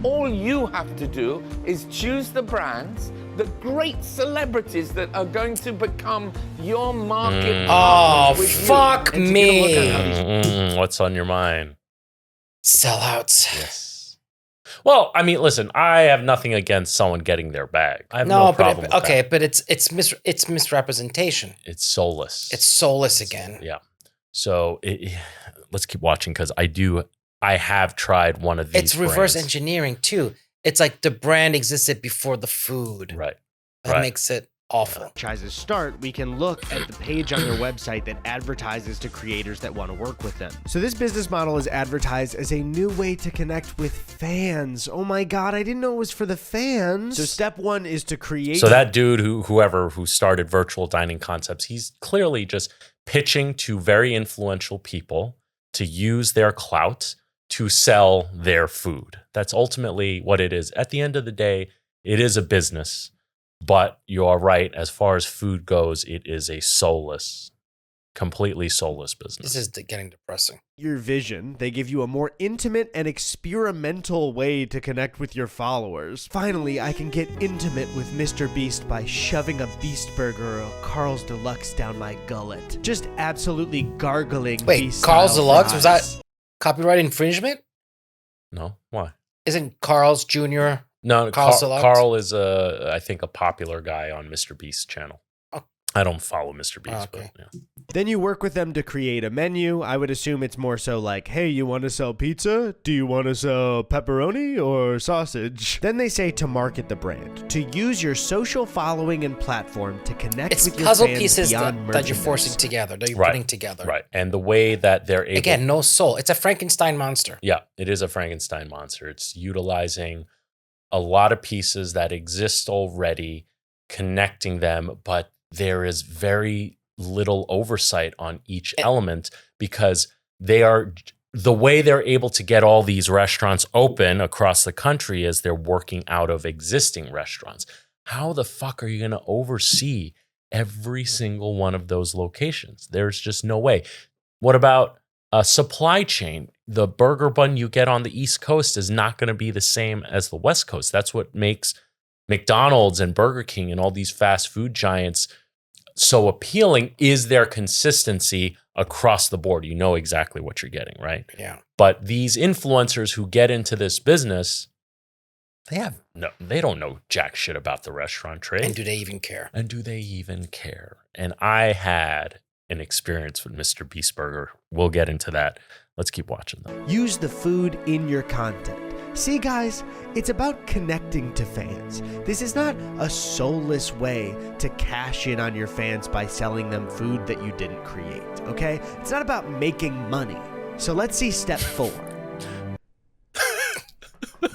All you have to do is choose the brands, the great celebrities that are going to become your market. Oh, with you. fuck And take a look at me. how these What's on your mind? Sellouts. Yes. Well, I mean, listen, I have nothing against someone getting their bag. I have no problem with that. but it's misrepresentation. It's soulless. It's soulless again. Yeah. So let's keep watching because I have tried one of these. It's reverse brands. engineering too. It's like the brand existed before the food. Right. That makes it awful. franchises start, we can look at the page on their website that advertises to creators that want to work with them. So this business model is advertised as a new way to connect with fans. Oh my God, I didn't know it was for the fans. So step one is to create. So that dude who started Virtual Dining Concepts, he's clearly just pitching to very influential people to use their clout to sell their food. That's ultimately what it is. At the end of the day, it is a business, but you are right. As far as food goes, it is a completely soulless business. This is getting depressing. your vision. They give you a more intimate and experimental way to connect with your followers. Finally, I can get intimate with Mr. Beast by shoving a Beast Burger or Carl's Deluxe down my gullet. Just absolutely gargling. Wait, Beast Carl's style Deluxe? Was fries. that copyright infringement? No? Why? Isn't Carl's Jr. No, Carl Select? Carl is I think a popular guy on Mr. Beast's channel. I don't follow Mr. Beast, okay. but yeah. Then you work with them to create a menu. I would assume it's more so like, hey, you want to sell pizza? Do you want to sell pepperoni or sausage? Then they say to market the brand, to use your social following and platform to connect with your puzzle fans pieces beyond that you're merchandise. forcing together, that you're putting together. Right. And the way that they're able... Again, no soul. It's a Frankenstein monster. Yeah, it is a Frankenstein monster. It's utilizing a lot of pieces that exist already, connecting them, but there is very little oversight on each element because the way they're able to get all these restaurants open across the country is they're working out of existing restaurants. How the fuck are you going to oversee every single one of those locations? There's just no way. What about a supply chain? The burger bun you get on the East Coast is not going to be the same as the West Coast. That's what makes McDonald's and Burger King and all these fast food giants so appealing, is their consistency across the board. You know exactly what you're getting, right? Yeah. But these influencers who get into this business, they don't know jack shit about the restaurant trade. And do they even care? And I had an experience with Mr. Beast Burger. We'll get into that. Let's keep watching them. Use the food in your content. See, guys, it's about connecting to fans. This is not a soulless way to cash in on your fans by selling them food that you didn't create, okay? It's not about making money. So let's see step 4.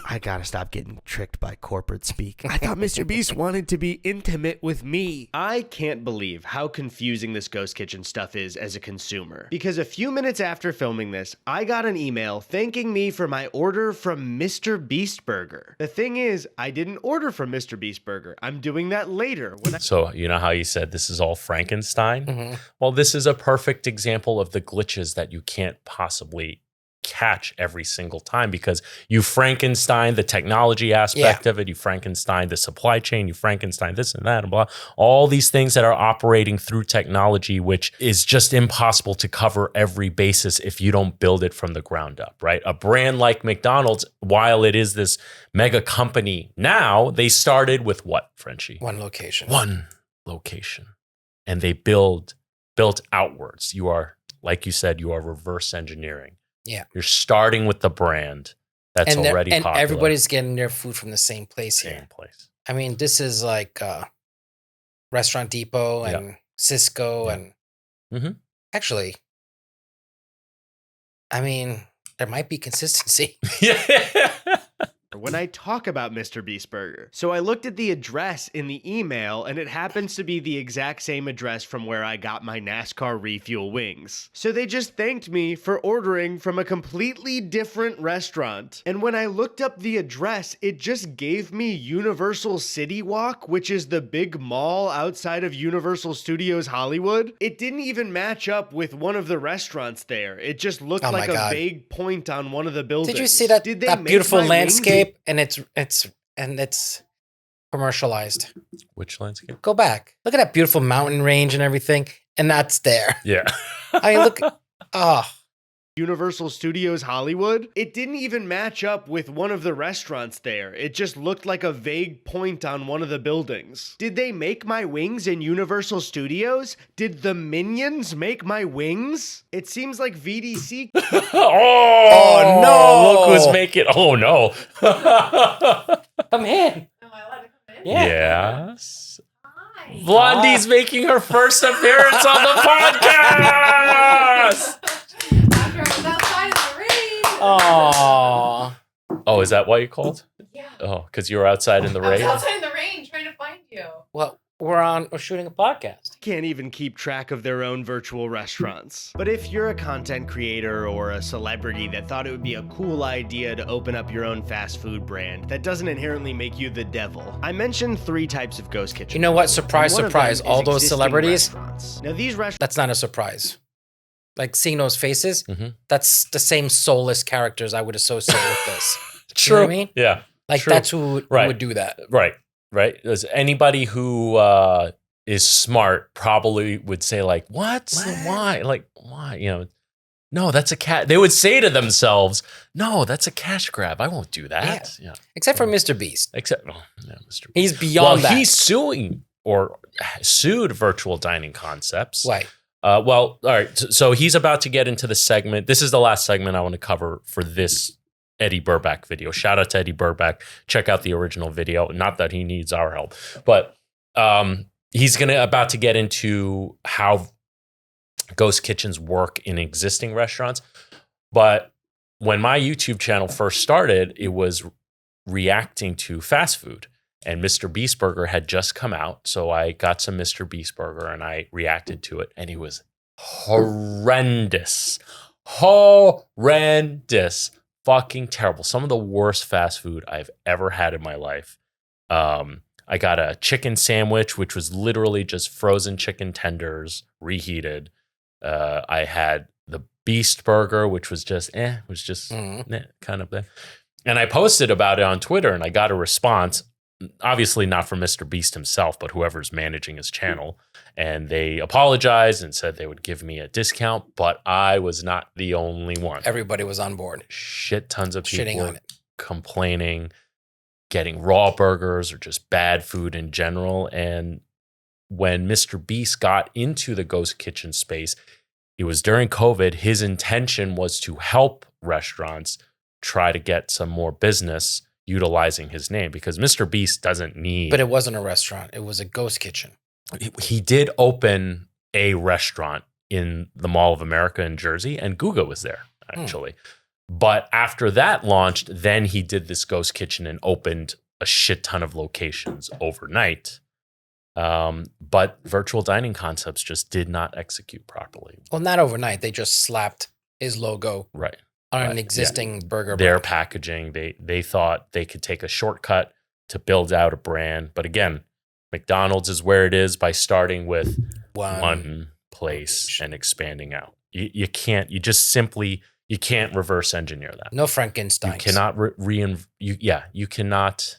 I gotta stop getting tricked by corporate speak. I thought Mr. Beast wanted to be intimate with me. I can't believe how confusing this ghost kitchen stuff is as a consumer. Because a few minutes after filming this, I got an email thanking me for my order from Mr. Beast Burger. The thing is, I didn't order from Mr. Beast Burger. I'm doing that later. So you know how you said this is all Frankenstein? Mm-hmm. Well, this is a perfect example of the glitches that you can't possibly catch every single time because you Frankenstein the technology aspect of it, you Frankenstein the supply chain, you Frankenstein this and that and blah, all these things that are operating through technology, which is just impossible to cover every basis if you don't build it from the ground up, right? A brand like McDonald's, while it is this mega company now, they started with what, Frenchie? One location. And they built outwards. You are, like you said, you are reverse engineering. Yeah. You're starting with the brand that's already popular. And everybody's getting their food from the same place here. Same place. I mean, this is like Restaurant Depot and Cisco and actually, I mean, there might be consistency. When I talk about Mr. Beast Burger. So I looked at the address in the email, and it happens to be the exact same address from where I got my NASCAR refuel wings. So they just thanked me for ordering from a completely different restaurant. And when I looked up the address, it just gave me Universal City Walk, which is the big mall outside of Universal Studios Hollywood. It didn't even match up with one of the restaurants there. It just looked like a vague point on one of the buildings. Did you see that beautiful landscape? And it's commercialized. Which landscape? Go back. Look at that beautiful mountain range and everything. And that's there. Yeah. I mean, look. Universal Studios Hollywood. It didn't even match up with one of the restaurants there. It just looked like a vague point on one of the buildings. Did they make my wings in Universal Studios? Did the Minions make my wings? It seems like VDC. Oh no! Look who's making. Oh no! Come in. Am I allowed to come in? Yeah. Yes. Hi. Blondie's making her first appearance on the podcast. After I was outside in the rain. Aww. Oh, is that why you called? Yeah. Oh, because you were outside in the I was rain? outside in the rain trying to find you. Well, we're shooting a podcast. Can't even keep track of their own virtual restaurants. But if you're a content creator or a celebrity that thought it would be a cool idea to open up your own fast food brand that doesn't inherently make you the devil, I mentioned 3 types of ghost kitchens. You know what? Surprise, surprise. All those celebrities. Now these restaurants. That's not a surprise. Like seeing those faces, that's the same soulless characters I would associate with this. True. You know what I mean? Yeah. Like that's who would do that. Right. There's anybody who is smart probably would say like, what? Why? Like, why? You know, no, that's a cat. They would say to themselves, no, that's a cash grab. I won't do that. Yeah. Except for Mr. Beast. Except, oh, yeah, Mr. Beast. He's beyond that. He's suing or sued Virtual Dining Concepts. Right. All right. So he's about to get into the segment. This is the last segment I want to cover for this Eddy Burback video. Shout out to Eddy Burback. Check out the original video. Not that he needs our help, but he's about to get into how ghost kitchens work in existing restaurants. But when my YouTube channel first started, it was reacting to fast food. And Mr. Beast Burger had just come out. So I got some Mr. Beast Burger and I reacted to it. And it was horrendous. Horrendous. Fucking terrible. Some of the worst fast food I've ever had in my life. I got a chicken sandwich, which was literally just frozen chicken tenders, reheated. I had the Beast Burger, which was just kind of there. And I posted about it on Twitter and I got a response. Obviously not from Mr. Beast himself, but whoever's managing his channel. And they apologized and said they would give me a discount, but I was not the only one. Everybody was on board. Shit tons of people shitting on it, complaining, getting raw burgers or just bad food in general. And when Mr. Beast got into the ghost kitchen space, it was during COVID. His intention was to help restaurants try to get some more business utilizing his name, because Mr. Beast doesn't need. But it wasn't a restaurant. It was a ghost kitchen. He did open a restaurant in the Mall of America in Jersey, and Guga was there, actually. But after that launched, then he did this ghost kitchen and opened a shit ton of locations overnight. But Virtual Dining Concepts just did not execute properly. Well, not overnight. They just slapped his logo on an existing burger. Their packaging, they thought they could take a shortcut to build out a brand. But again, McDonald's is where it is by starting with one place and expanding out. You can't reverse engineer that. No Frankenstein. You cannot you cannot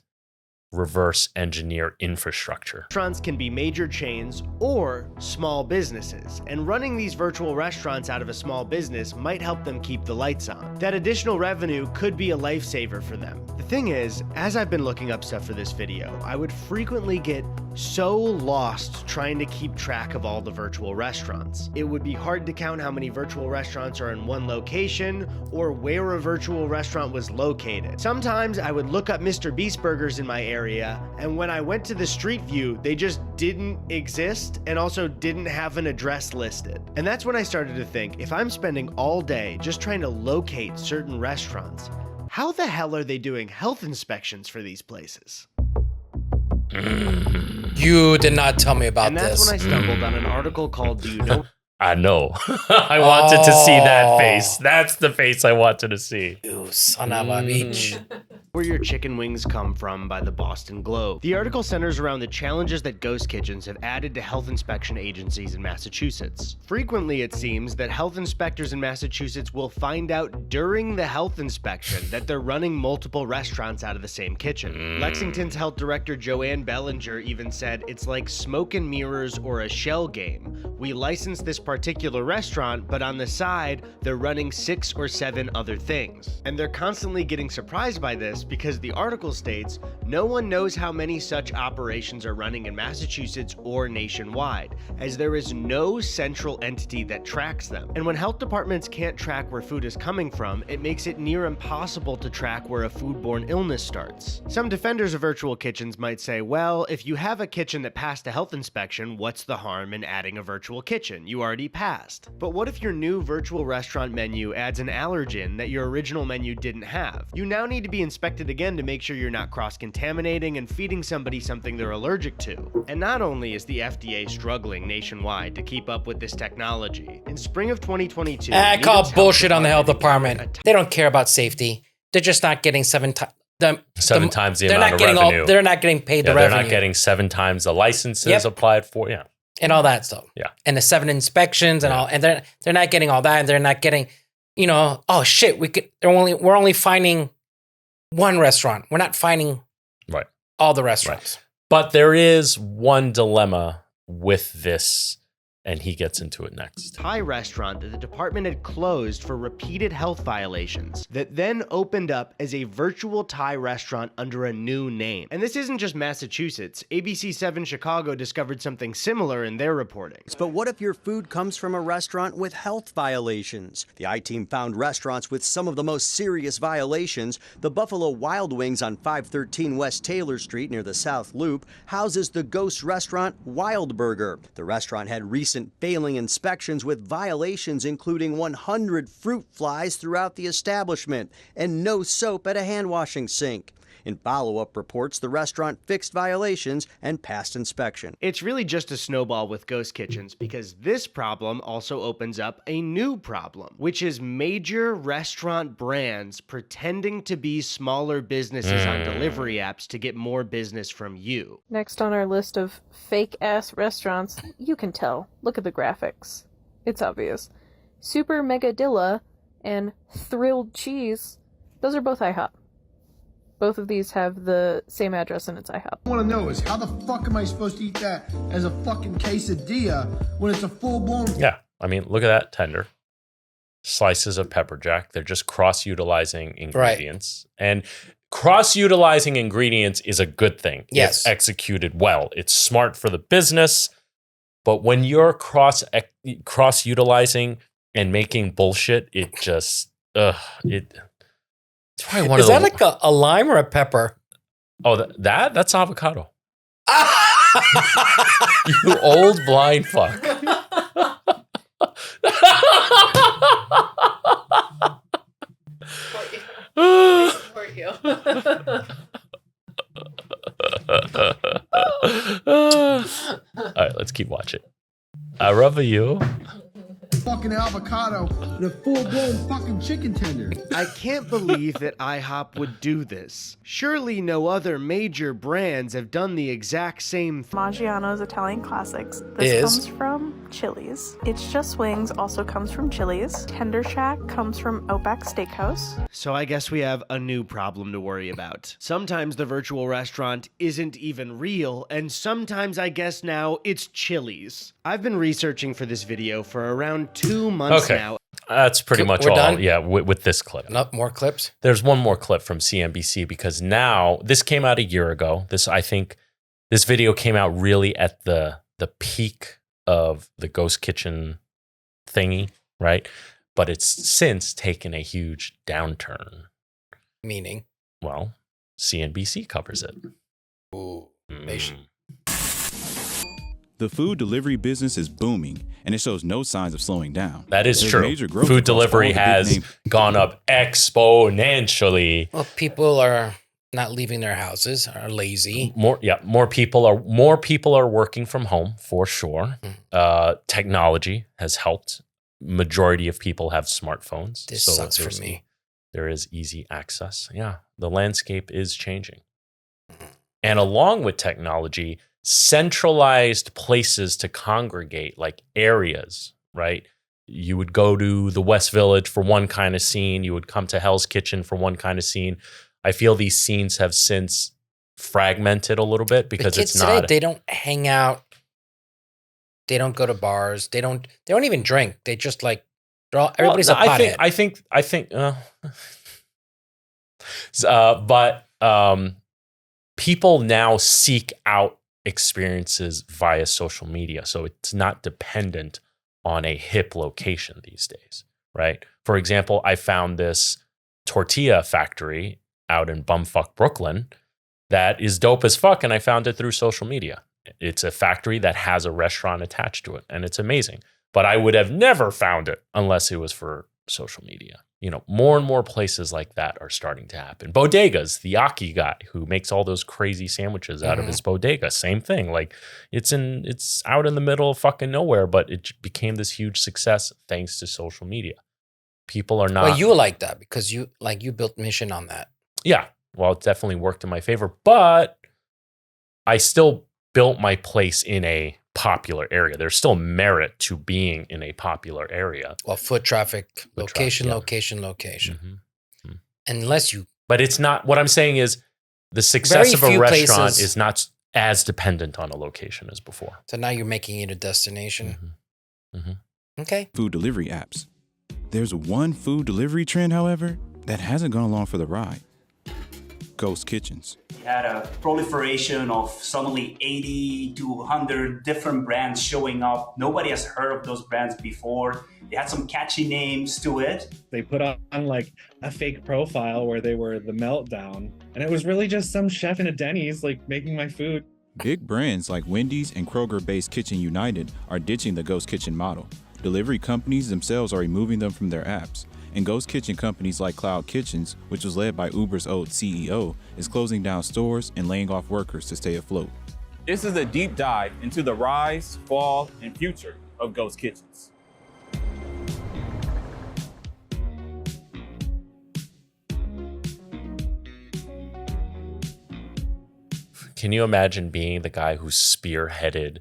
reverse engineer infrastructure. Restaurants can be major chains or small businesses, and running these virtual restaurants out of a small business might help them keep the lights on. That additional revenue could be a lifesaver for them. The thing is, as I've been looking up stuff for this video, I would frequently get so lost trying to keep track of all the virtual restaurants. It would be hard to count how many virtual restaurants are in one location or where a virtual restaurant was located. Sometimes I would look up Mr. Beast Burgers in my area, and when I went to the street view, they just didn't exist and also didn't have an address listed. And that's when I started to think, if I'm spending all day just trying to locate certain restaurants, how the hell are they doing health inspections for these places? You did not tell me about this. And that's when I stumbled on an article called Do You Know? I know. I wanted to see that face. That's the face I wanted to see. You son of a bitch. Where Your Chicken Wings Come From by the Boston Globe. The article centers around the challenges that ghost kitchens have added to health inspection agencies in Massachusetts. Frequently, it seems that health inspectors in Massachusetts will find out during the health inspection that they're running multiple restaurants out of the same kitchen. Lexington's health director Joanne Bellinger even said, "It's like smoke and mirrors or a shell game. We licensed this particular restaurant, but on the side, they're running 6 or 7 other things." And they're constantly getting surprised by this because the article states, no one knows how many such operations are running in Massachusetts or nationwide, as there is no central entity that tracks them. And when health departments can't track where food is coming from, it makes it near impossible to track where a foodborne illness starts. Some defenders of virtual kitchens might say, well, if you have a kitchen that passed a health inspection, what's the harm in adding a virtual kitchen? You already passed. But what if your new virtual restaurant menu adds an allergen that your original menu didn't have? You now need to be inspected again to make sure you're not cross-contaminating and feeding somebody something they're allergic to. And not only is the FDA struggling nationwide to keep up with this technology, in spring of 2022... I call bullshit on the health department. They don't care about safety. They're just not getting 7 times the amount of revenue. They're not getting paid the revenue. They're not getting 7 times the licenses applied for. Yeah. And all that stuff. Yeah. And the 7 inspections and all, and they're not getting all that, and they're not getting, oh shit, we're only finding one restaurant. We're not finding all the restaurants. Right. But there is one dilemma with this And he gets into it next. Thai restaurant that the department had closed for repeated health violations that then opened up as a virtual Thai restaurant under a new name. And this isn't just Massachusetts. ABC7 Chicago discovered something similar in their reporting. But what if your food comes from a restaurant with health violations? The I-Team found restaurants with some of the most serious violations. The Buffalo Wild Wings on 513 West Taylor Street near the South Loop houses the ghost restaurant Wild Burger. The restaurant had recent failing inspections with violations including 100 fruit flies throughout the establishment and no soap at a hand washing sink. In follow-up reports, the restaurant fixed violations and passed inspection. It's really just a snowball with ghost kitchens because this problem also opens up a new problem, which is major restaurant brands pretending to be smaller businesses on delivery apps to get more business from you. Next on our list of fake-ass restaurants, you can tell. Look at the graphics. It's obvious. Super Megadilla and Thrilled Cheese, those are both IHOP. Both of these have the same address and it's IHOP. I want to know is how the fuck am I supposed to eat that as a fucking quesadilla when it's a full-blown... Yeah, I mean, look at that tender. Slices of pepper jack. They're just cross-utilizing ingredients. Right. And cross-utilizing ingredients is a good thing. Yes. It's executed well. It's smart for the business. But when you're cross-utilizing and making bullshit, it just... It's probably one Is of that like a lime or a pepper? Oh, that's avocado. You old blind fuck. For you. All right, let's keep watching. I love you. Fucking avocado and a full-blown fucking chicken tender. I can't believe that IHOP would do this. Surely no other major brands have done the exact same thing. Maggiano's Italian Classics. This comes from Chili's. It's Just Wings also comes from Chili's. Tender Shack comes from Outback Steakhouse. So I guess we have a new problem to worry about. Sometimes the virtual restaurant isn't even real, and sometimes I guess now it's Chili's. I've been researching for this video for around 2 months now. That's pretty much all. Done? Yeah, with this clip. Not more clips? There's one more clip from CNBC because now, this came out a year ago. I think this video came out really at the peak of the ghost kitchen thingy, right? But it's since taken a huge downturn. Meaning? Well, CNBC covers it. Ooh, nation. The food delivery business is booming, and it shows no signs of slowing down. That is true. Food delivery has gone up exponentially. Well, people are not leaving their houses, are lazy. More people are working from home for sure. Technology has helped. Majority of people have smartphones. This sucks for me. There is easy access. Yeah, the landscape is changing. And along with technology, centralized places to congregate, like areas, right? You would go to the West Village for one kind of scene. You would come to Hell's Kitchen for one kind of scene. I feel these scenes have since fragmented a little bit because it's not. They don't hang out. They don't go to bars. They don't even drink. They just like everybody's a pothead. I think. But people now seek out experiences via social media. So it's not dependent on a hip location these days, right? For example, I found this tortilla factory out in bumfuck Brooklyn that is dope as fuck, and I found it through social media. It's a factory that has a restaurant attached to it, and it's amazing. But I would have never found it unless it was for social media. You know, more and more places like that are starting to happen. Bodegas, the Aki guy who makes all those crazy sandwiches out of his bodega, same thing. Like it's out in the middle of fucking nowhere, but it became this huge success thanks to social media. People are not. Well, you like that because you built mission on that. Yeah, well, it definitely worked in my favor, but I still built my place in a popular area. There's still merit to being in a popular area. Well, foot traffic, location. Mm-hmm. Unless you... But it's not... What I'm saying is the success of a restaurant is not as dependent on a location as before. So now you're making it a destination. Mm-hmm. Okay. Food delivery apps. There's one food delivery trend, however, that hasn't gone along for the ride. Ghost kitchens. We had a proliferation of suddenly 80 to 100 different brands showing up. Nobody has heard of those brands before. They had some catchy names to it. They put on like a fake profile where they were the Meltdown. And it was really just some chef in a Denny's like making my food. Big brands like Wendy's and Kroger-based Kitchen United are ditching the ghost kitchen model. Delivery companies themselves are removing them from their apps. And ghost kitchen companies like Cloud Kitchens, which was led by Uber's old CEO, is closing down stores and laying off workers to stay afloat. This is a deep dive into the rise, fall, and future of ghost kitchens. Can you imagine being the guy who spearheaded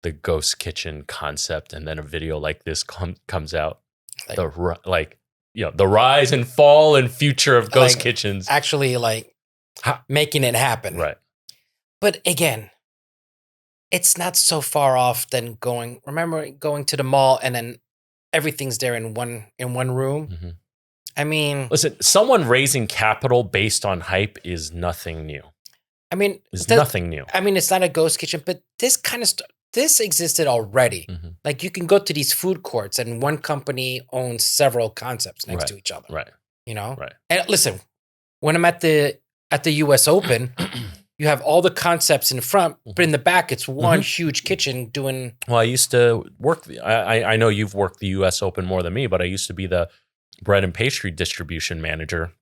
the ghost kitchen concept, and then a video like this comes out? The rise and fall and future of ghost kitchens. Actually, making it happen. Right. But again, it's not so far off than going to the mall and then everything's there in one room. Mm-hmm. I mean, listen, someone raising capital based on hype is nothing new. I mean, it's nothing new. I mean, it's not a ghost kitchen, but this kind of stuff. This existed already. Mm-hmm. Like you can go to these food courts and one company owns several concepts next to each other. Right. You know? Right. And listen, when I'm at the US Open, you have all the concepts in front, but in the back, it's one huge kitchen doing. Well, I used to work. I know you've worked the US Open more than me, but I used to be the bread and pastry distribution manager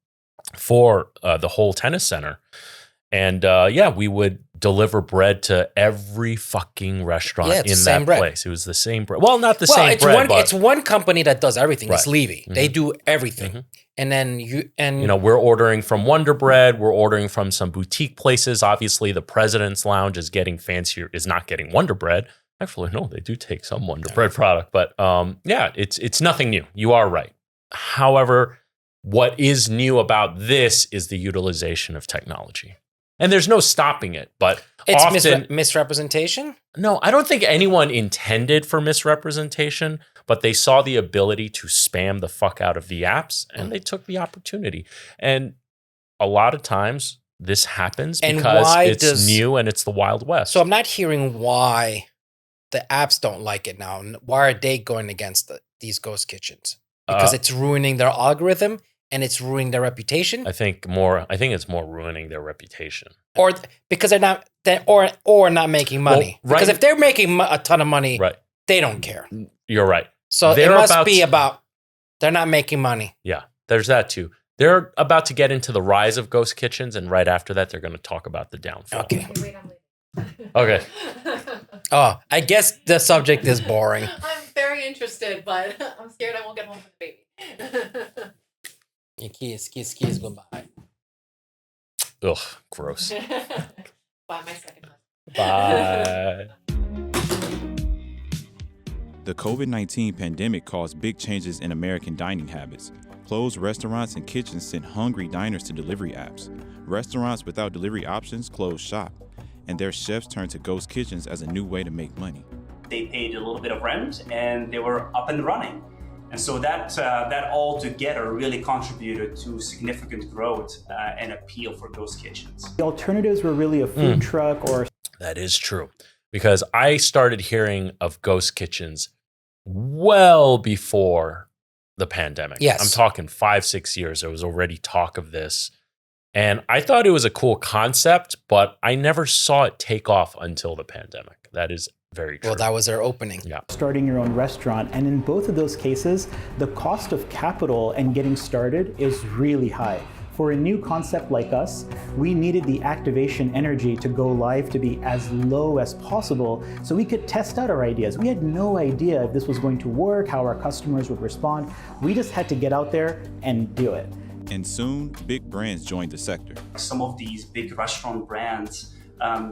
for the whole tennis center. And we would deliver bread to every fucking restaurant in that place. It was the same bread. Well, not the same bread, but it's one company that does everything. Right. It's Levy. Mm-hmm. They do everything. Mm-hmm. And then we're ordering from Wonder Bread. We're ordering from some boutique places. Obviously, the President's Lounge is getting fancier. Is not getting Wonder Bread. Actually, no, they do take some Wonder Bread product. But it's nothing new. You are right. However, what is new about this is the utilization of technology. And there's no stopping it, but it's often misrepresentation? No, I don't think anyone intended for misrepresentation, but they saw the ability to spam the fuck out of the apps and they took the opportunity. And a lot of times this happens because it's new and it's the Wild West. So I'm not hearing why the apps don't like it now. Why are they going against these ghost kitchens? Because it's ruining their algorithm? And it's ruining their reputation. I think it's more ruining their reputation, or because they're not or not making money. Well, because if they're making a ton of money, they don't care. You're right. So it must be about they're not making money. Yeah, there's that too. They're about to get into the rise of ghost kitchens, and right after that, they're going to talk about the downfall. Okay. Okay. Oh, I guess the subject is boring. I'm very interested, but I'm scared I won't get home with the baby. Keys goodbye. Ugh, gross. Bye, my second husband. Bye. The COVID-19 pandemic caused big changes in American dining habits. Closed restaurants and kitchens sent hungry diners to delivery apps. Restaurants without delivery options closed shop, and their chefs turned to ghost kitchens as a new way to make money. They paid a little bit of rent and they were up and running. And so that all together really contributed to significant growth and appeal for ghost kitchens. The alternatives were really a food truck or... That is true. Because I started hearing of ghost kitchens well before the pandemic. Yes. I'm talking 5-6 years. There was already talk of this. And I thought it was a cool concept, but I never saw it take off until the pandemic. That is very true. Well, that was their opening. Yeah. Starting your own restaurant. And in both of those cases, the cost of capital and getting started is really high. For a new concept like us, we needed the activation energy to go live to be as low as possible so we could test out our ideas. We had no idea if this was going to work, how our customers would respond. We just had to get out there and do it. And soon, big brands joined the sector. Some of these big restaurant brands,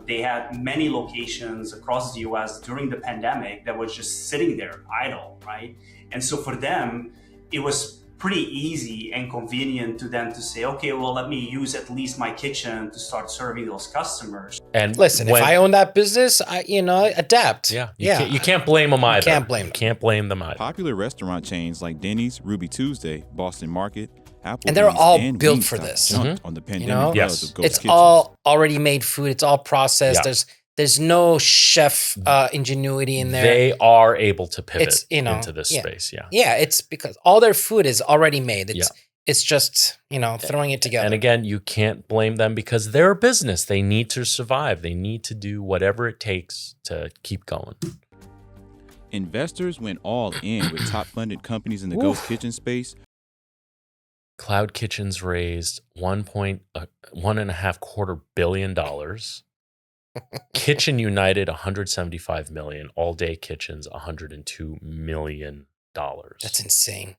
they had many locations across the US during the pandemic that was just sitting there idle, right? And so for them, it was pretty easy and convenient to them to say, okay, well, let me use at least my kitchen to start serving those customers. And listen, if I own that business, adapt. Yeah. You can't blame them either. Can't blame them either. Popular restaurant chains like Denny's, Ruby Tuesday, Boston Market, Applebee's, and they're all and built for Wingstop this. jumped on the pandemic Yes. of ghost It's kitchens. all already made food. It's all processed. Yeah. There's no chef ingenuity in there. They are able to pivot It's, into this space. Yeah. Yeah, it's because all their food is already made. It's just, throwing it together. And again, you can't blame them because they're a business. They need to survive. They need to do whatever it takes to keep going. Investors went all in with top-funded companies in the ghost kitchen space. Cloud Kitchens raised $1.25 billion. Kitchen United, $175 million. All Day Kitchens, $102 million. That's insane.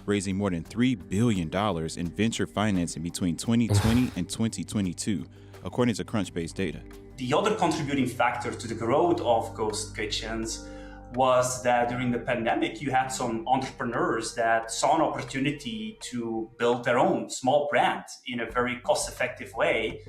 Raising more than $3 billion in venture financing between 2020 and 2022, according to Crunchbase data. The other contributing factor to the growth of ghost kitchens was that during the pandemic, you had some entrepreneurs that saw an opportunity to build their own small brand in a very cost-effective way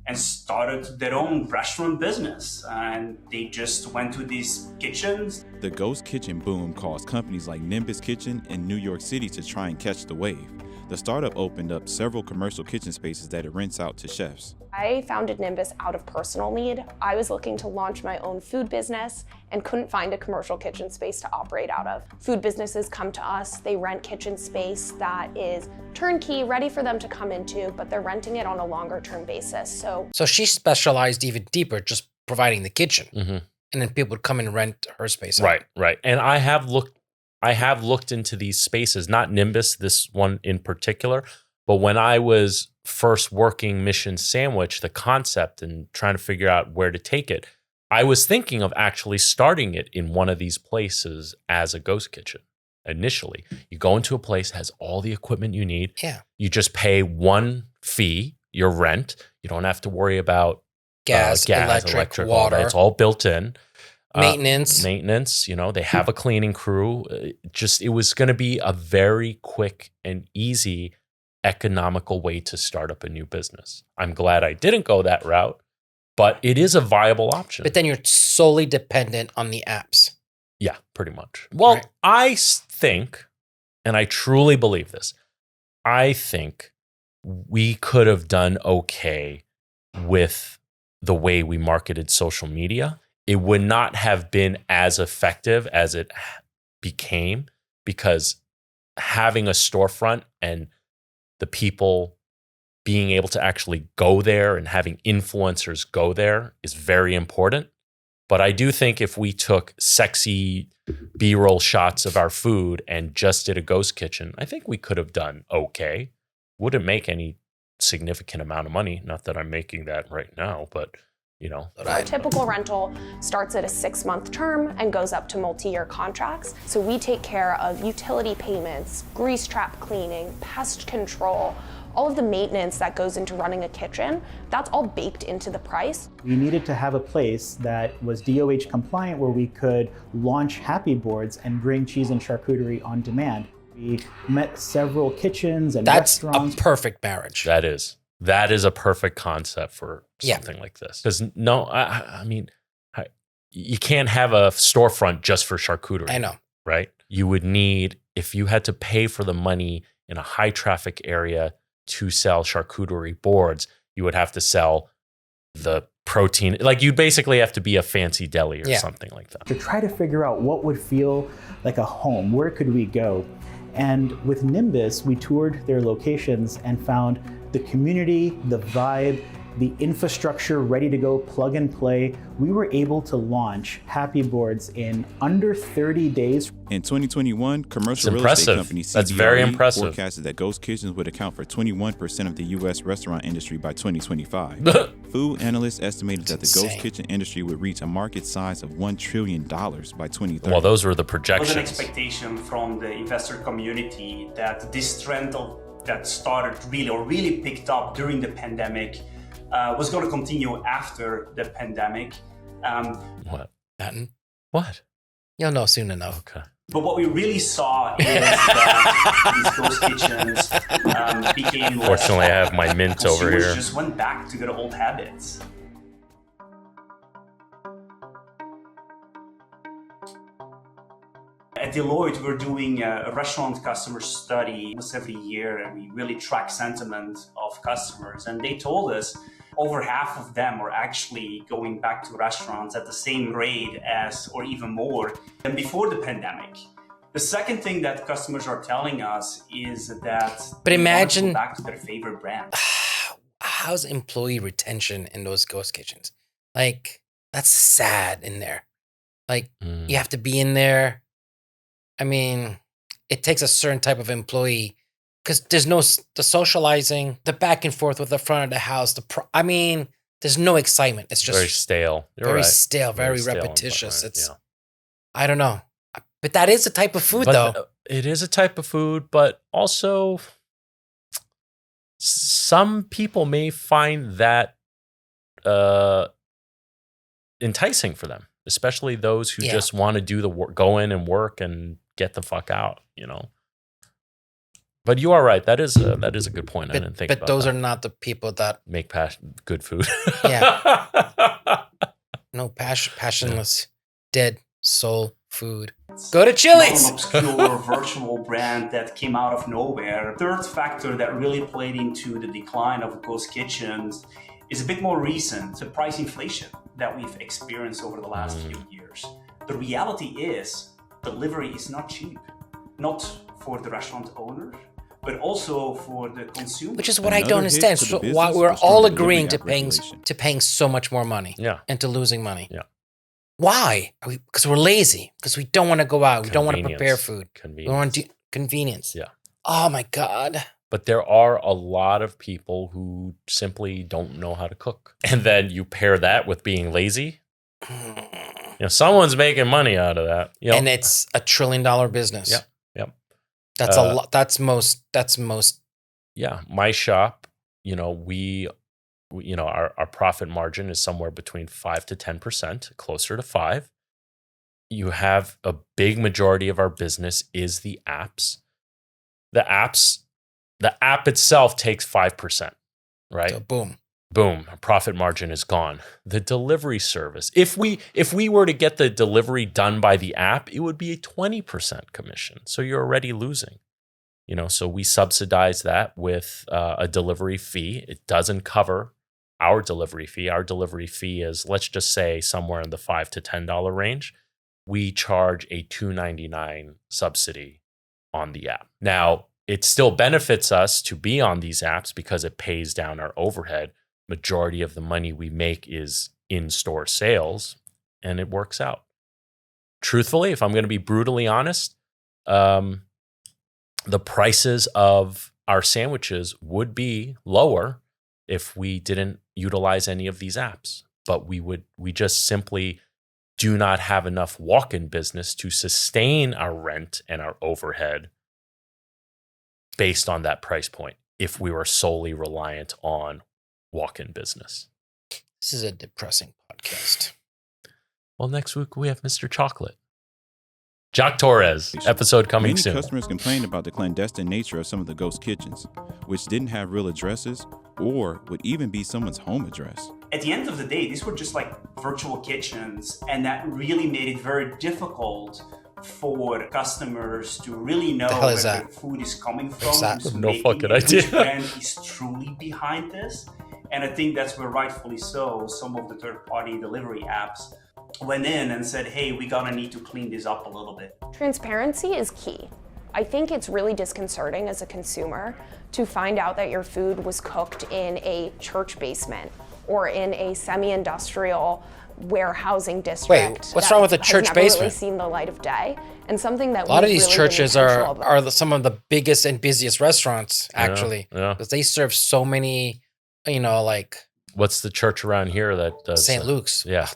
and started their own restaurant business. And they just went to these kitchens. The ghost kitchen boom caused companies like Nimbus Kitchen in New York City to try and catch the wave. The startup opened up several commercial kitchen spaces that it rents out to chefs. I founded Nimbus out of personal need. I was looking to launch my own food business and couldn't find a commercial kitchen space to operate out of. Food businesses come to us, they rent kitchen space that is turnkey, ready for them to come into, but they're renting it on a longer term basis. So she specialized even deeper, just providing the kitchen. Mm-hmm. And then people would come and rent her space. Right. And I have looked into these spaces, not Nimbus, this one in particular, but when I was first working Mission Sandwich, the concept and trying to figure out where to take it, I was thinking of actually starting it in one of these places as a ghost kitchen. Initially, you go into a place, has all the equipment you need. Yeah. You just pay one fee, your rent. You don't have to worry about gas, electric, all water. that. It's all built in. Maintenance. They have a cleaning crew. It was going to be a very quick and easy economical way to start up a new business. I'm glad I didn't go that route, but it is a viable option. But then you're solely dependent on the apps. Yeah, pretty much. Well, right. I think, and I truly believe this, I think we could have done okay with the way we marketed social media. It would not have been as effective as it became because having a storefront and the people being able to actually go there and having influencers go there is very important. But I do think if we took sexy B-roll shots of our food and just did a ghost kitchen, I think we could have done okay. Wouldn't make any significant amount of money. Not that I'm making that right now, but Our typical rental starts at a 6-month term and goes up to multi-year contracts. So we take care of utility payments, grease trap cleaning, pest control, all of the maintenance that goes into running a kitchen. That's all baked into the price. We needed to have a place that was DOH compliant where we could launch happy boards and bring cheese and charcuterie on demand. We met several kitchens and restaurants. That's a perfect marriage. That is a perfect concept for something like this. Because I mean, you can't have a storefront just for charcuterie. I know. Right? You would need, if you had to pay for the money in a high traffic area to sell charcuterie boards, you would have to sell the protein. Like you'd basically have to be a fancy deli or something like that. To try to figure out what would feel like a home, where could we go? And with Nimbus, we toured their locations and found the community, the vibe, the infrastructure ready to go plug and play. We were able to launch happy boards in under 30 days. In 2021, commercial real estate company CBRE That's very impressive. forecasted that ghost kitchens would account for 21% of the U.S. restaurant industry by 2025. Food analysts estimated that the ghost kitchen industry would reach a market size of $1 trillion by 2030. Well, those were the There was an projections. expectation from the investor community that this trend that started really picked up during the pandemic was going to continue after the pandemic. What? Nothing. What? You'll know soon enough. Okay. But what we really saw is that these ghost kitchens became less. Fortunately, I have my mint over Consumers here. just went back to their old habits. At Deloitte, we're doing a restaurant customer study almost every year, and we really track sentiment of customers. And they told us over half of them are actually going back to restaurants at the same rate as, or even more, than before the pandemic. The second thing that customers are telling us is that but imagine they want to go back to their favorite brand. How's employee retention in those ghost kitchens? Like, that's sad in there. Like, you have to be in there. I mean, it takes a certain type of employee because there's no the socializing, the back and forth with the front of the house. There's no excitement. It's just very stale. You're very right. stale, very stale repetitious. It's, yeah. I don't know. But that is a type of food, though. It is a type of food, but also some people may find that enticing for them, especially those who just want to do the work, go in and work and get the fuck out, you know. But you are right. That is a good point. I didn't think about that. But those are not the people that make good food. Yeah. No passionless, dead soul food. Go to Chili's. Not an obscure virtual brand that came out of nowhere. Third factor that really played into the decline of ghost kitchens is a bit more recent, the price inflation that we've experienced over the last few years. The reality is delivery is not cheap, not for the restaurant owner, but also for the consumer. Which is what I don't understand. So why we're all agreeing to paying so much more money, and to losing money. Yeah. Why? Because we're lazy. Because we don't want to go out. We don't want to prepare food. We want to do convenience. Yeah. Oh my God. But there are a lot of people who simply don't know how to cook. And then you pair that with being lazy. You know, someone's making money out of that. You know? And it's $1 trillion business. Yep. Yep. That's a lot. That's most. Yeah. My shop, you know, our profit margin is somewhere between 5 to 10%, closer to 5. You have a big majority of our business is the apps. The app itself takes 5%, right? So boom. Profit margin is gone. The delivery service, if we were to get the delivery done by the app, it would be a 20% commission. So you're already losing. You know, so we subsidize that with a delivery fee. It doesn't cover our delivery fee. Our delivery fee is, let's just say, somewhere in the $5 to $10 range. We charge a $2.99 subsidy on the app. Now, it still benefits us to be on these apps because it pays down our overhead. Majority of the money we make is in-store sales, and it works out. Truthfully, if I'm going to be brutally honest, the prices of our sandwiches would be lower if we didn't utilize any of these apps. But we just simply do not have enough walk-in business to sustain our rent and our overhead based on that price point if we were solely reliant on walk-in business. This is a depressing podcast. Well, next week we have Mr. Chocolate. Jock Torres, episode coming soon. Many customers complained about the clandestine nature of some of the ghost kitchens, which didn't have real addresses or would even be someone's home address. At the end of the day, these were just like virtual kitchens, and that really made it very difficult for customers to really know where their food is coming from. No fucking idea. Which brand is truly behind this. And I think that's where, rightfully so, some of the third-party delivery apps went in and said, hey, we gotta need to clean this up a little bit. Transparency is key. I think it's really disconcerting as a consumer to find out that your food was cooked in a church basement or in a semi-industrial warehousing district. Wait, what's wrong with a church basement? basement? Really seen the light of day, and something that a lot of these churches are some of the biggest and busiest restaurants, actually, because they serve so many. You know, like what's the church around here that does St. Luke's? Yeah,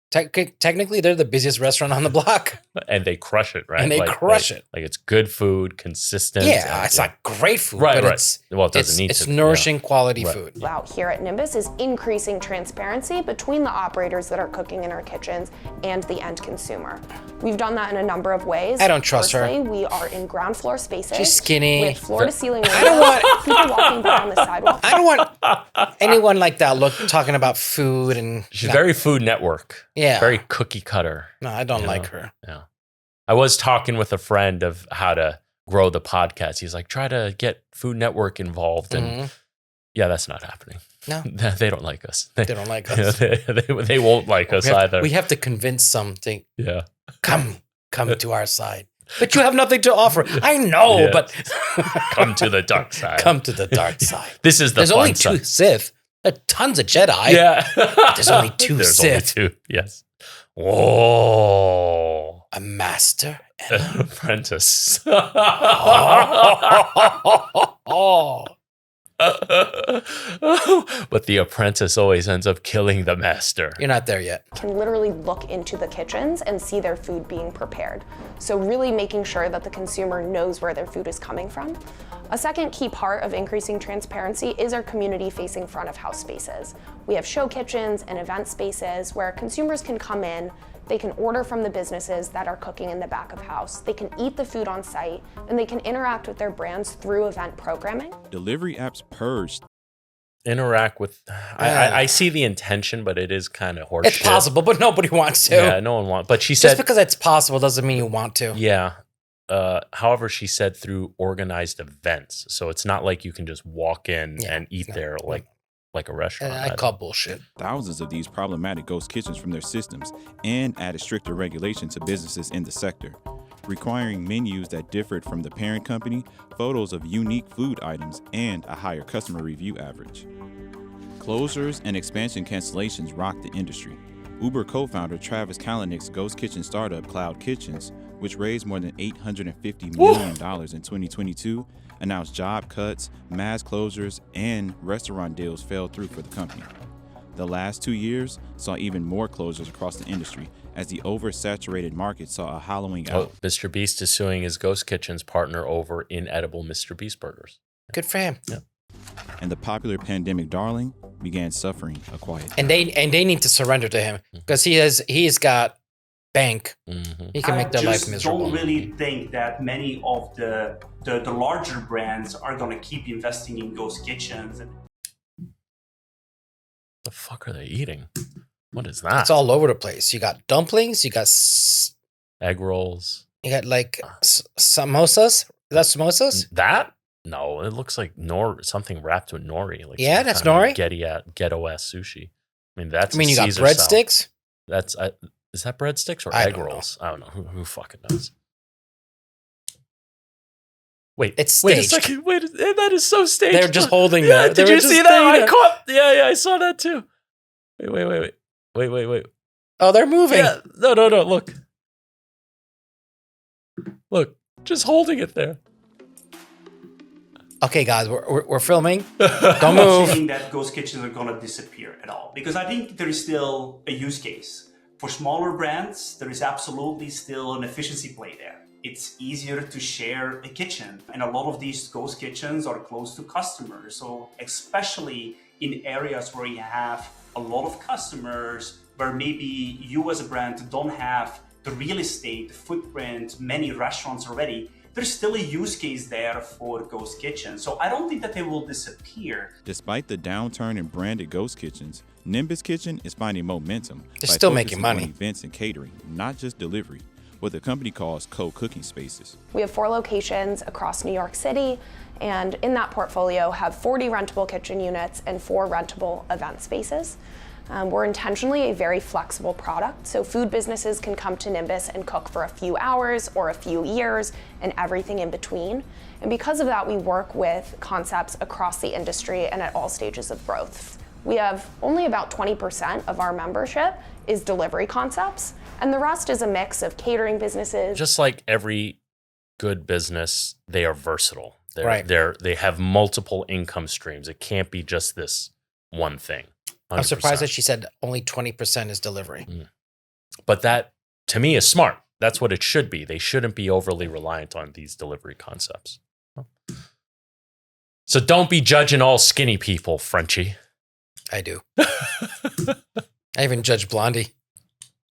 technically they're the busiest restaurant on the block, and they crush it, right? And they crush it. Like it's good food, consistent. Yeah, it's not great food, right? But Right. It's nourishing quality food. Out here at Nimbus is increasing transparency between the operators that are cooking in our kitchens and the end consumer. We've done that in a number of ways. I don't trust her. We are in ground floor spaces. She's skinny. With floor to ceiling windows. I don't want people walking by on the sidewalk. I don't want anyone like that talking about food and. She's very Food Network. Yeah. Very cookie cutter. No, I don't like her. Yeah. I was talking with a friend of how to grow the podcast. He's like, try to get Food Network involved. And yeah, that's not happening. No. They don't like us. They don't like us. They won't like us either. We have to convince something. Yeah. Come to our side. But you have nothing to offer. I know, but come to the dark side. Come to the dark side. This is the There's fun only side. 2 Sith. Tons of Jedi. Yeah. There's only 2 Sith. Only 2. Yes. Whoa. A master and an apprentice. Oh. But the apprentice always ends up killing the master. You're not there yet. Can literally look into the kitchens and see their food being prepared. So really making sure that the consumer knows where their food is coming from. A second key part of increasing transparency is our community-facing front of house spaces. We have show kitchens and event spaces where consumers can come in, they can order from the businesses that are cooking in the back of house, they can eat the food on site, and they can interact with their brands through event programming. Delivery apps purged. Interact with, I see the intention, but it is kind of horseshit. It's possible, but nobody wants to. Yeah, no one wants. But she said, just because it's possible doesn't mean you want to. Yeah. However, she said through organized events, so it's not like you can just walk in and eat there like a restaurant. I call bullshit. Thousands of these problematic ghost kitchens from their systems and added stricter regulation to businesses in the sector, requiring menus that differed from the parent company, photos of unique food items, and a higher customer review average. Closures and expansion cancellations rocked the industry. Uber co-founder Travis Kalanick's ghost kitchen startup Cloud Kitchens, which raised more than $850 million in 2022, announced job cuts, mass closures, and restaurant deals fell through for the company. The last 2 years saw even more closures across the industry as the oversaturated market saw a hollowing out. Mr. Beast is suing his ghost kitchen's partner over inedible Mr. Beast burgers. Good for him. Yeah. And the popular pandemic darling began suffering a quiet death. And they need to surrender to him because he's got bank. He can make their life miserable. I don't really think that many of the larger brands are going to keep investing in ghost kitchens. The fuck are they eating? What is that? It's all over the place. You got dumplings. You got egg rolls. You got like samosas. Is that samosas? That? No, it looks like something wrapped with nori. Like that's nori. Ghetto-ass sushi. I mean, that's. I mean, you got breadsticks. That's is that breadsticks or egg rolls? I don't know. Who fucking knows? Wait, it's staged. Wait a second. Wait, that is so staged. They're just holding that. Did you see that? I caught. Yeah, I saw that too. Wait. Oh, they're moving. Yeah. No. Look, just holding it there. Okay, guys, we're filming. Don't I'm move. not saying that ghost kitchens are going to disappear at all, because I think there is still a use case. For smaller brands, there is absolutely still an efficiency play there. It's easier to share a kitchen, and a lot of these ghost kitchens are close to customers. So especially in areas where you have a lot of customers, where maybe you as a brand don't have the real estate, the footprint, many restaurants already, there's still a use case there for ghost kitchens. So I don't think that they will disappear. Despite the downturn in branded ghost kitchens, Nimbus Kitchen is finding momentum. They're still making money. On events and catering, not just delivery, what the company calls co-cooking spaces. We have 4 locations across New York City, and in that portfolio have 40 rentable kitchen units and 4 rentable event spaces. We're intentionally a very flexible product, so food businesses can come to Nimbus and cook for a few hours or a few years and everything in between. And because of that, we work with concepts across the industry and at all stages of growth. We have only about 20% of our membership is delivery concepts, and the rest is a mix of catering businesses. Just like every good business, they are versatile. Right. They have multiple income streams. It can't be just this one thing. 100%. I'm surprised that she said only 20% is delivery. But that, to me, is smart. That's what it should be. They shouldn't be overly reliant on these delivery concepts. So don't be judging all skinny people, Frenchie. I do. I even judge Blondie.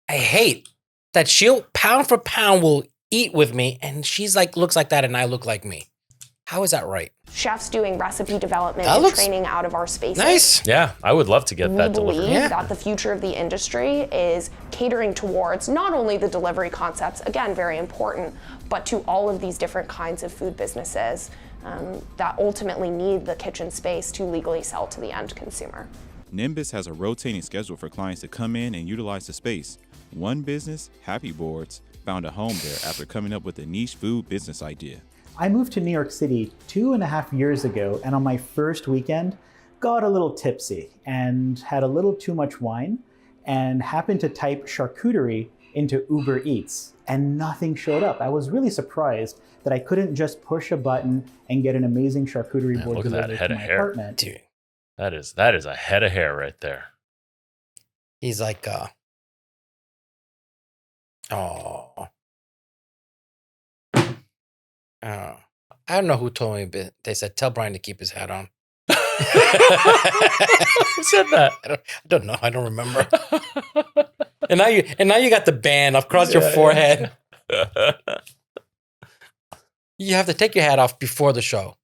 I hate that she'll pound for pound will eat with me, and she's like looks like that, and I look like me. How is that right? Chefs doing recipe development That and looks training out of our spaces. Nice. Yeah, I would love to get that We delivered. believe that the future of the industry is catering towards not only the delivery concepts, again, very important, but to all of these different kinds of food businesses that ultimately need the kitchen space to legally sell to the end consumer. Nimbus has a rotating schedule for clients to come in and utilize the space. One business, Happy Boards, found a home there after coming up with a niche food business idea. I moved to New York City 2.5 years ago, and on my first weekend, got a little tipsy and had a little too much wine and happened to type charcuterie into Uber Eats, and nothing showed up. I was really surprised that I couldn't just push a button and get an amazing charcuterie board Look at that delivered head to of my hair. apartment. Dude. That is a head of hair right there. He's like, I don't know who told me, but they said, tell Brian to keep his hat on. Who said that? I don't know. I don't remember. and now you got the band across your forehead. You have to take your hat off before the show.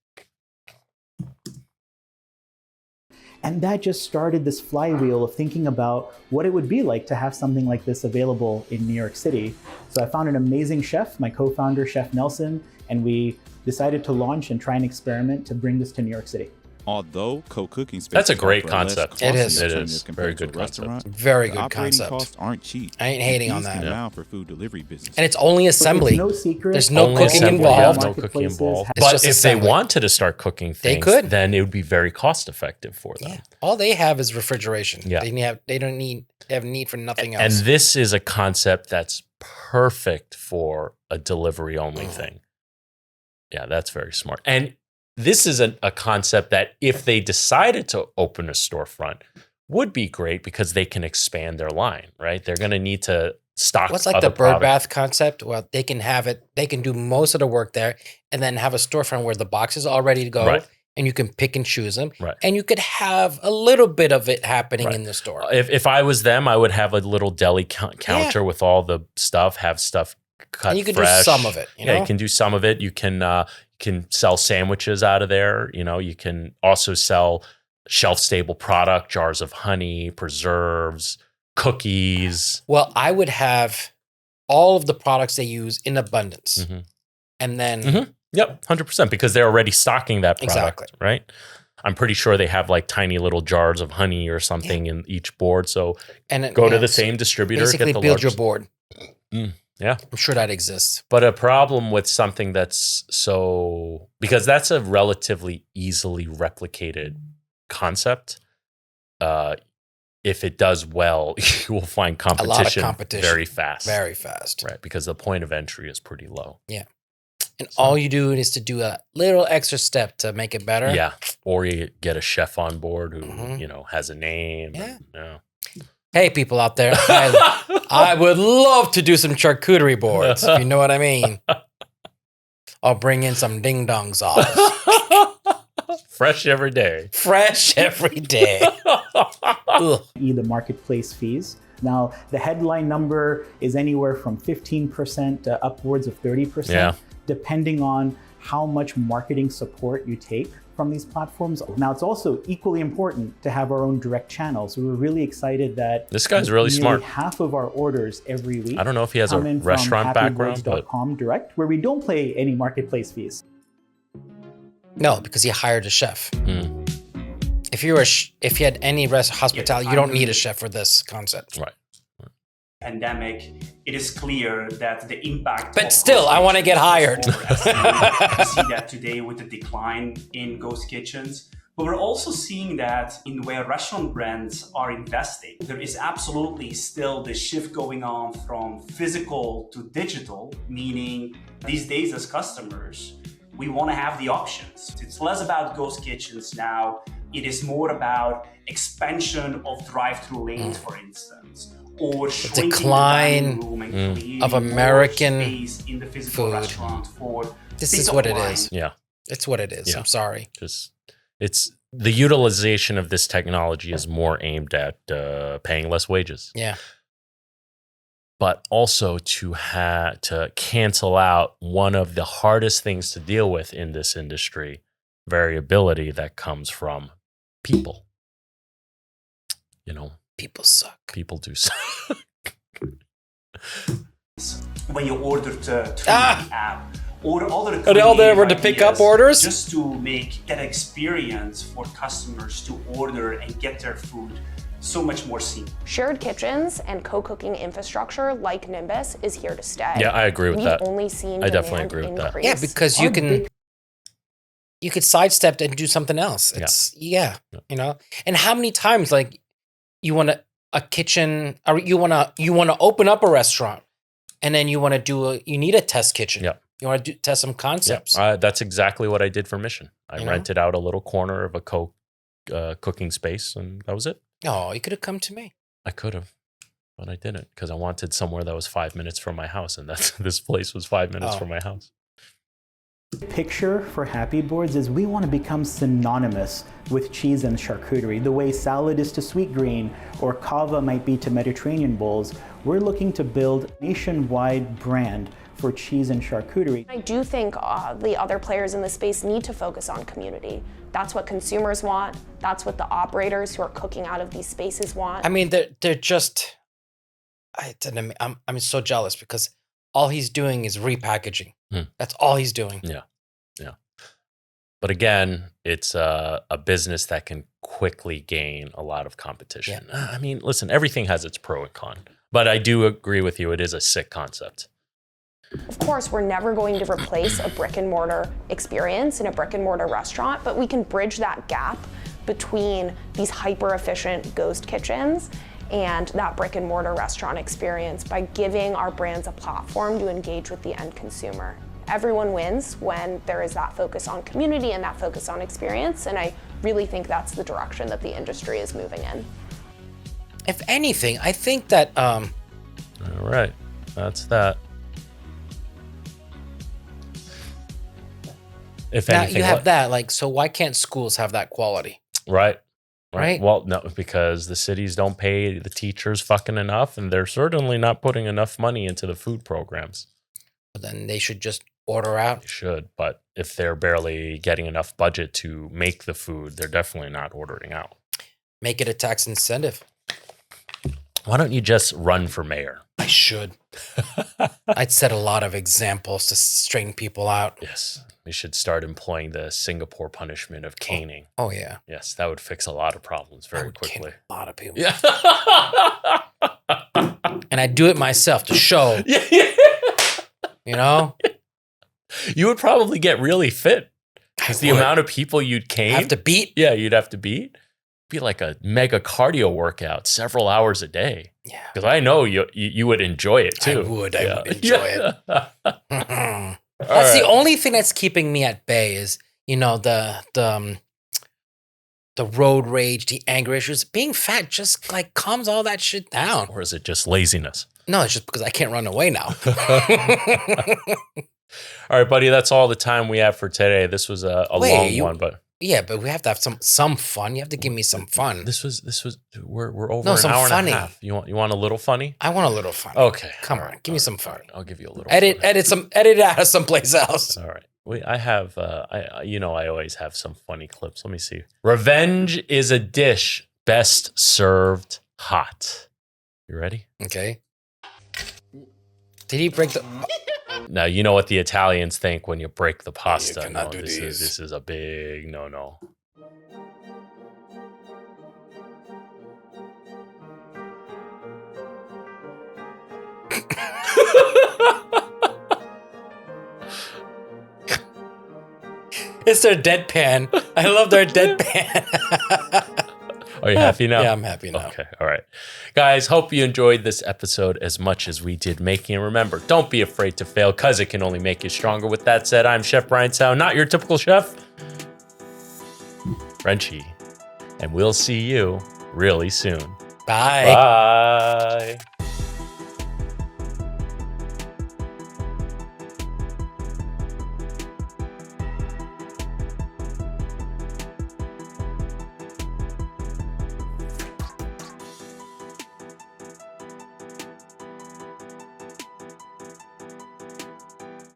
And that just started this flywheel of thinking about what it would be like to have something like this available in New York City. So I found an amazing chef, my co-founder, Chef Nelson, and we decided to launch and try an experiment to bring this to New York City. Although co-cooking spaces That's a great offer less concept. costly It is. alternatives Very compared to good a restaurant, concept. Very the good operating concept. costs aren't cheap. I ain't hating on Fees can that. amount for food delivery business. And it's only assembly. It's no secret. There's no Only cooking assembly, involved. No cooking involved. It's But just if assembly. they wanted to start cooking They things, could. then it would be very cost effective for them. Yeah. All they have is refrigeration. Yeah. They have need for nothing And else. this is a concept that's perfect for a delivery only thing. Yeah, that's very smart. And this is a concept that if they decided to open a storefront would be great because they can expand their line, right? They're going to need to stock What's like other the bird products. bath concept? Well, they can have it. They can do most of the work there, and then have a storefront where the boxes are all ready to go, Right. and you can pick and choose them, Right. and you could have a little bit of it happening Right. in the store. If I was them, I would have a little deli counter with all the stuff, have stuff cut And you can fresh. do some of it. You Yeah, know? you can do some of it. You can sell sandwiches out of there. You know, you can also sell shelf-stable product, jars of honey, preserves, cookies. Well, I would have all of the products they use in abundance, Mhm. and then Mhm. Yep, 100%, because they're already stocking that product, Exactly. right? I'm pretty sure they have like tiny little jars of honey or something in each board. So and go to yeah, the so same distributor, basically get the build large your board. Yeah. I'm sure that exists. But a problem with something that's because that's a relatively easily replicated concept. If it does well, you will find A lot of competition, competition. very fast. Very fast. Right. Because the point of entry is pretty low. Yeah. And all you do is to do a little extra step to make it better. Yeah. Or you get a chef on board who, Mhm. has a name. Yeah. And, Hey, people out there, I would love to do some charcuterie boards, if you know what I mean. I'll bring in some ding dong sauce. Fresh every day. Fresh every day. Ugh. The marketplace fees. Now, the headline number is anywhere from 15% to upwards of 30%, Yeah. depending on how much marketing support you take from these platforms. Now, it's also equally important to have our own direct channels. So we're really excited that This guy's really nearly smart. half of our orders every week I don't know if he has a come in from restaurant background, but happywords.com direct, where we don't pay any marketplace fees. No, because he hired a chef. Mm. If you had any hospitality, you don't need a chef for this concept. Right. Pandemic, it is clear that the impact. But of still, ghost I want to get kitchens hired. is overestimated. We see that today with the decline in ghost kitchens. But we're also seeing that in where restaurant brands are investing. There is absolutely still the shift going on from physical to digital, meaning these days as customers, we want to have the options. It's less about ghost kitchens now. It is more about expansion of drive-through lanes, for instance, or shrinking decline the dining room and creating of more American space in the physical food. restaurant for This pick is up what it line. is. Yeah. It's what it is. Yeah. I'm sorry. It's the utilization of this technology is more aimed at paying less wages. Yeah. but also to cancel out one of the hardest things to deal with in this industry, variability that comes from people. You know, people suck. People do suck. When you order to the app, or other to pick up orders, just to make that experience for customers to order and get their food so much more seamless. Shared kitchens and co-cooking infrastructure like Nimbus is here to stay. Yeah, I agree with that. We've only seen I definitely agree with that. Yeah, because you could sidestep and do something else. It's you know. And how many times like you want a kitchen, or you want to open up a restaurant, and then you want to you need a test kitchen. Yeah. You want to test some concepts. That's exactly what I did for Mission. I rented out a little corner of a cooking space, and that was it. Oh, you could have come to me. I could have, but I didn't because I wanted somewhere that was 5 minutes from my house, and this place was 5 minutes from my house. The picture for Happy Boards is we want to become synonymous with cheese and charcuterie. The way salad is to sweet green or kava might be to Mediterranean bowls, we're looking to build a nationwide brand for cheese and charcuterie. I do think the other players in the space need to focus on community. That's what consumers want. That's what the operators who are cooking out of these spaces want. I mean, they're just. I'm so jealous because all he's doing is repackaging. That's all he's doing. Yeah. But again, it's a business that can quickly gain a lot of competition. Yeah. I mean, listen, everything has its pro and con, but I do agree with you. It is a sick concept. Of course, we're never going to replace a brick and mortar experience in a brick and mortar restaurant, but we can bridge that gap between these hyper efficient ghost kitchens and that brick and mortar restaurant experience by giving our brands a platform to engage with the end consumer. Everyone wins when there is that focus on community and that focus on experience, and I really think that's the direction that the industry is moving in. If anything, I think that all right, that's that. If now anything, you have that, like, so why can't schools have that quality? Right. Right. Well, no, because the cities don't pay the teachers fucking enough, and they're certainly not putting enough money into the food programs. But then they should just order out. They should, but if they're barely getting enough budget to make the food, they're definitely not ordering out. Make it a tax incentive. Why don't you just run for mayor? I should. I'd set a lot of examples to straighten people out. Yes. We should start employing the Singapore punishment of caning. Oh yeah. Yes, that would fix a lot of problems very quickly. A lot of people. Yeah. And I do it myself to show. You know? You would probably get really fit. Because the amount of people you'd cane. Have to beat? Yeah, you'd have to beat. Be like a mega cardio workout several hours a day. Yeah. Because I know you would enjoy it too. I would enjoy it. All That's right. the only thing that's keeping me at bay is, you know, the road rage, the anger issues. Being fat just like calms all that shit down. Or is it just laziness? No, it's just because I can't run away now. All right, buddy, that's all the time we have for today. This was a long one, but yeah, but we have to have some fun. You have to give me some fun. This was we're over an hour and a half. You want a little funny? I want a little fun. Okay. Come on, give me some fun. I'll give you a little edit it out of someplace else. All right. I have I always have some funny clips. Let me see. Revenge is a dish best served hot. You ready? Okay. Did he break the Now, you know what the Italians think when you break the pasta. You cannot do this these. This is a big no-no. It's their deadpan. I love their deadpan. Are you happy now? Yeah, I'm happy now. Okay, all right. Guys, hope you enjoyed this episode as much as we did making it. Remember, don't be afraid to fail, because it can only make you stronger. With that said, I'm Chef BriantsAO, not your typical chef, Frenchie, and we'll see you really soon. Bye. Bye.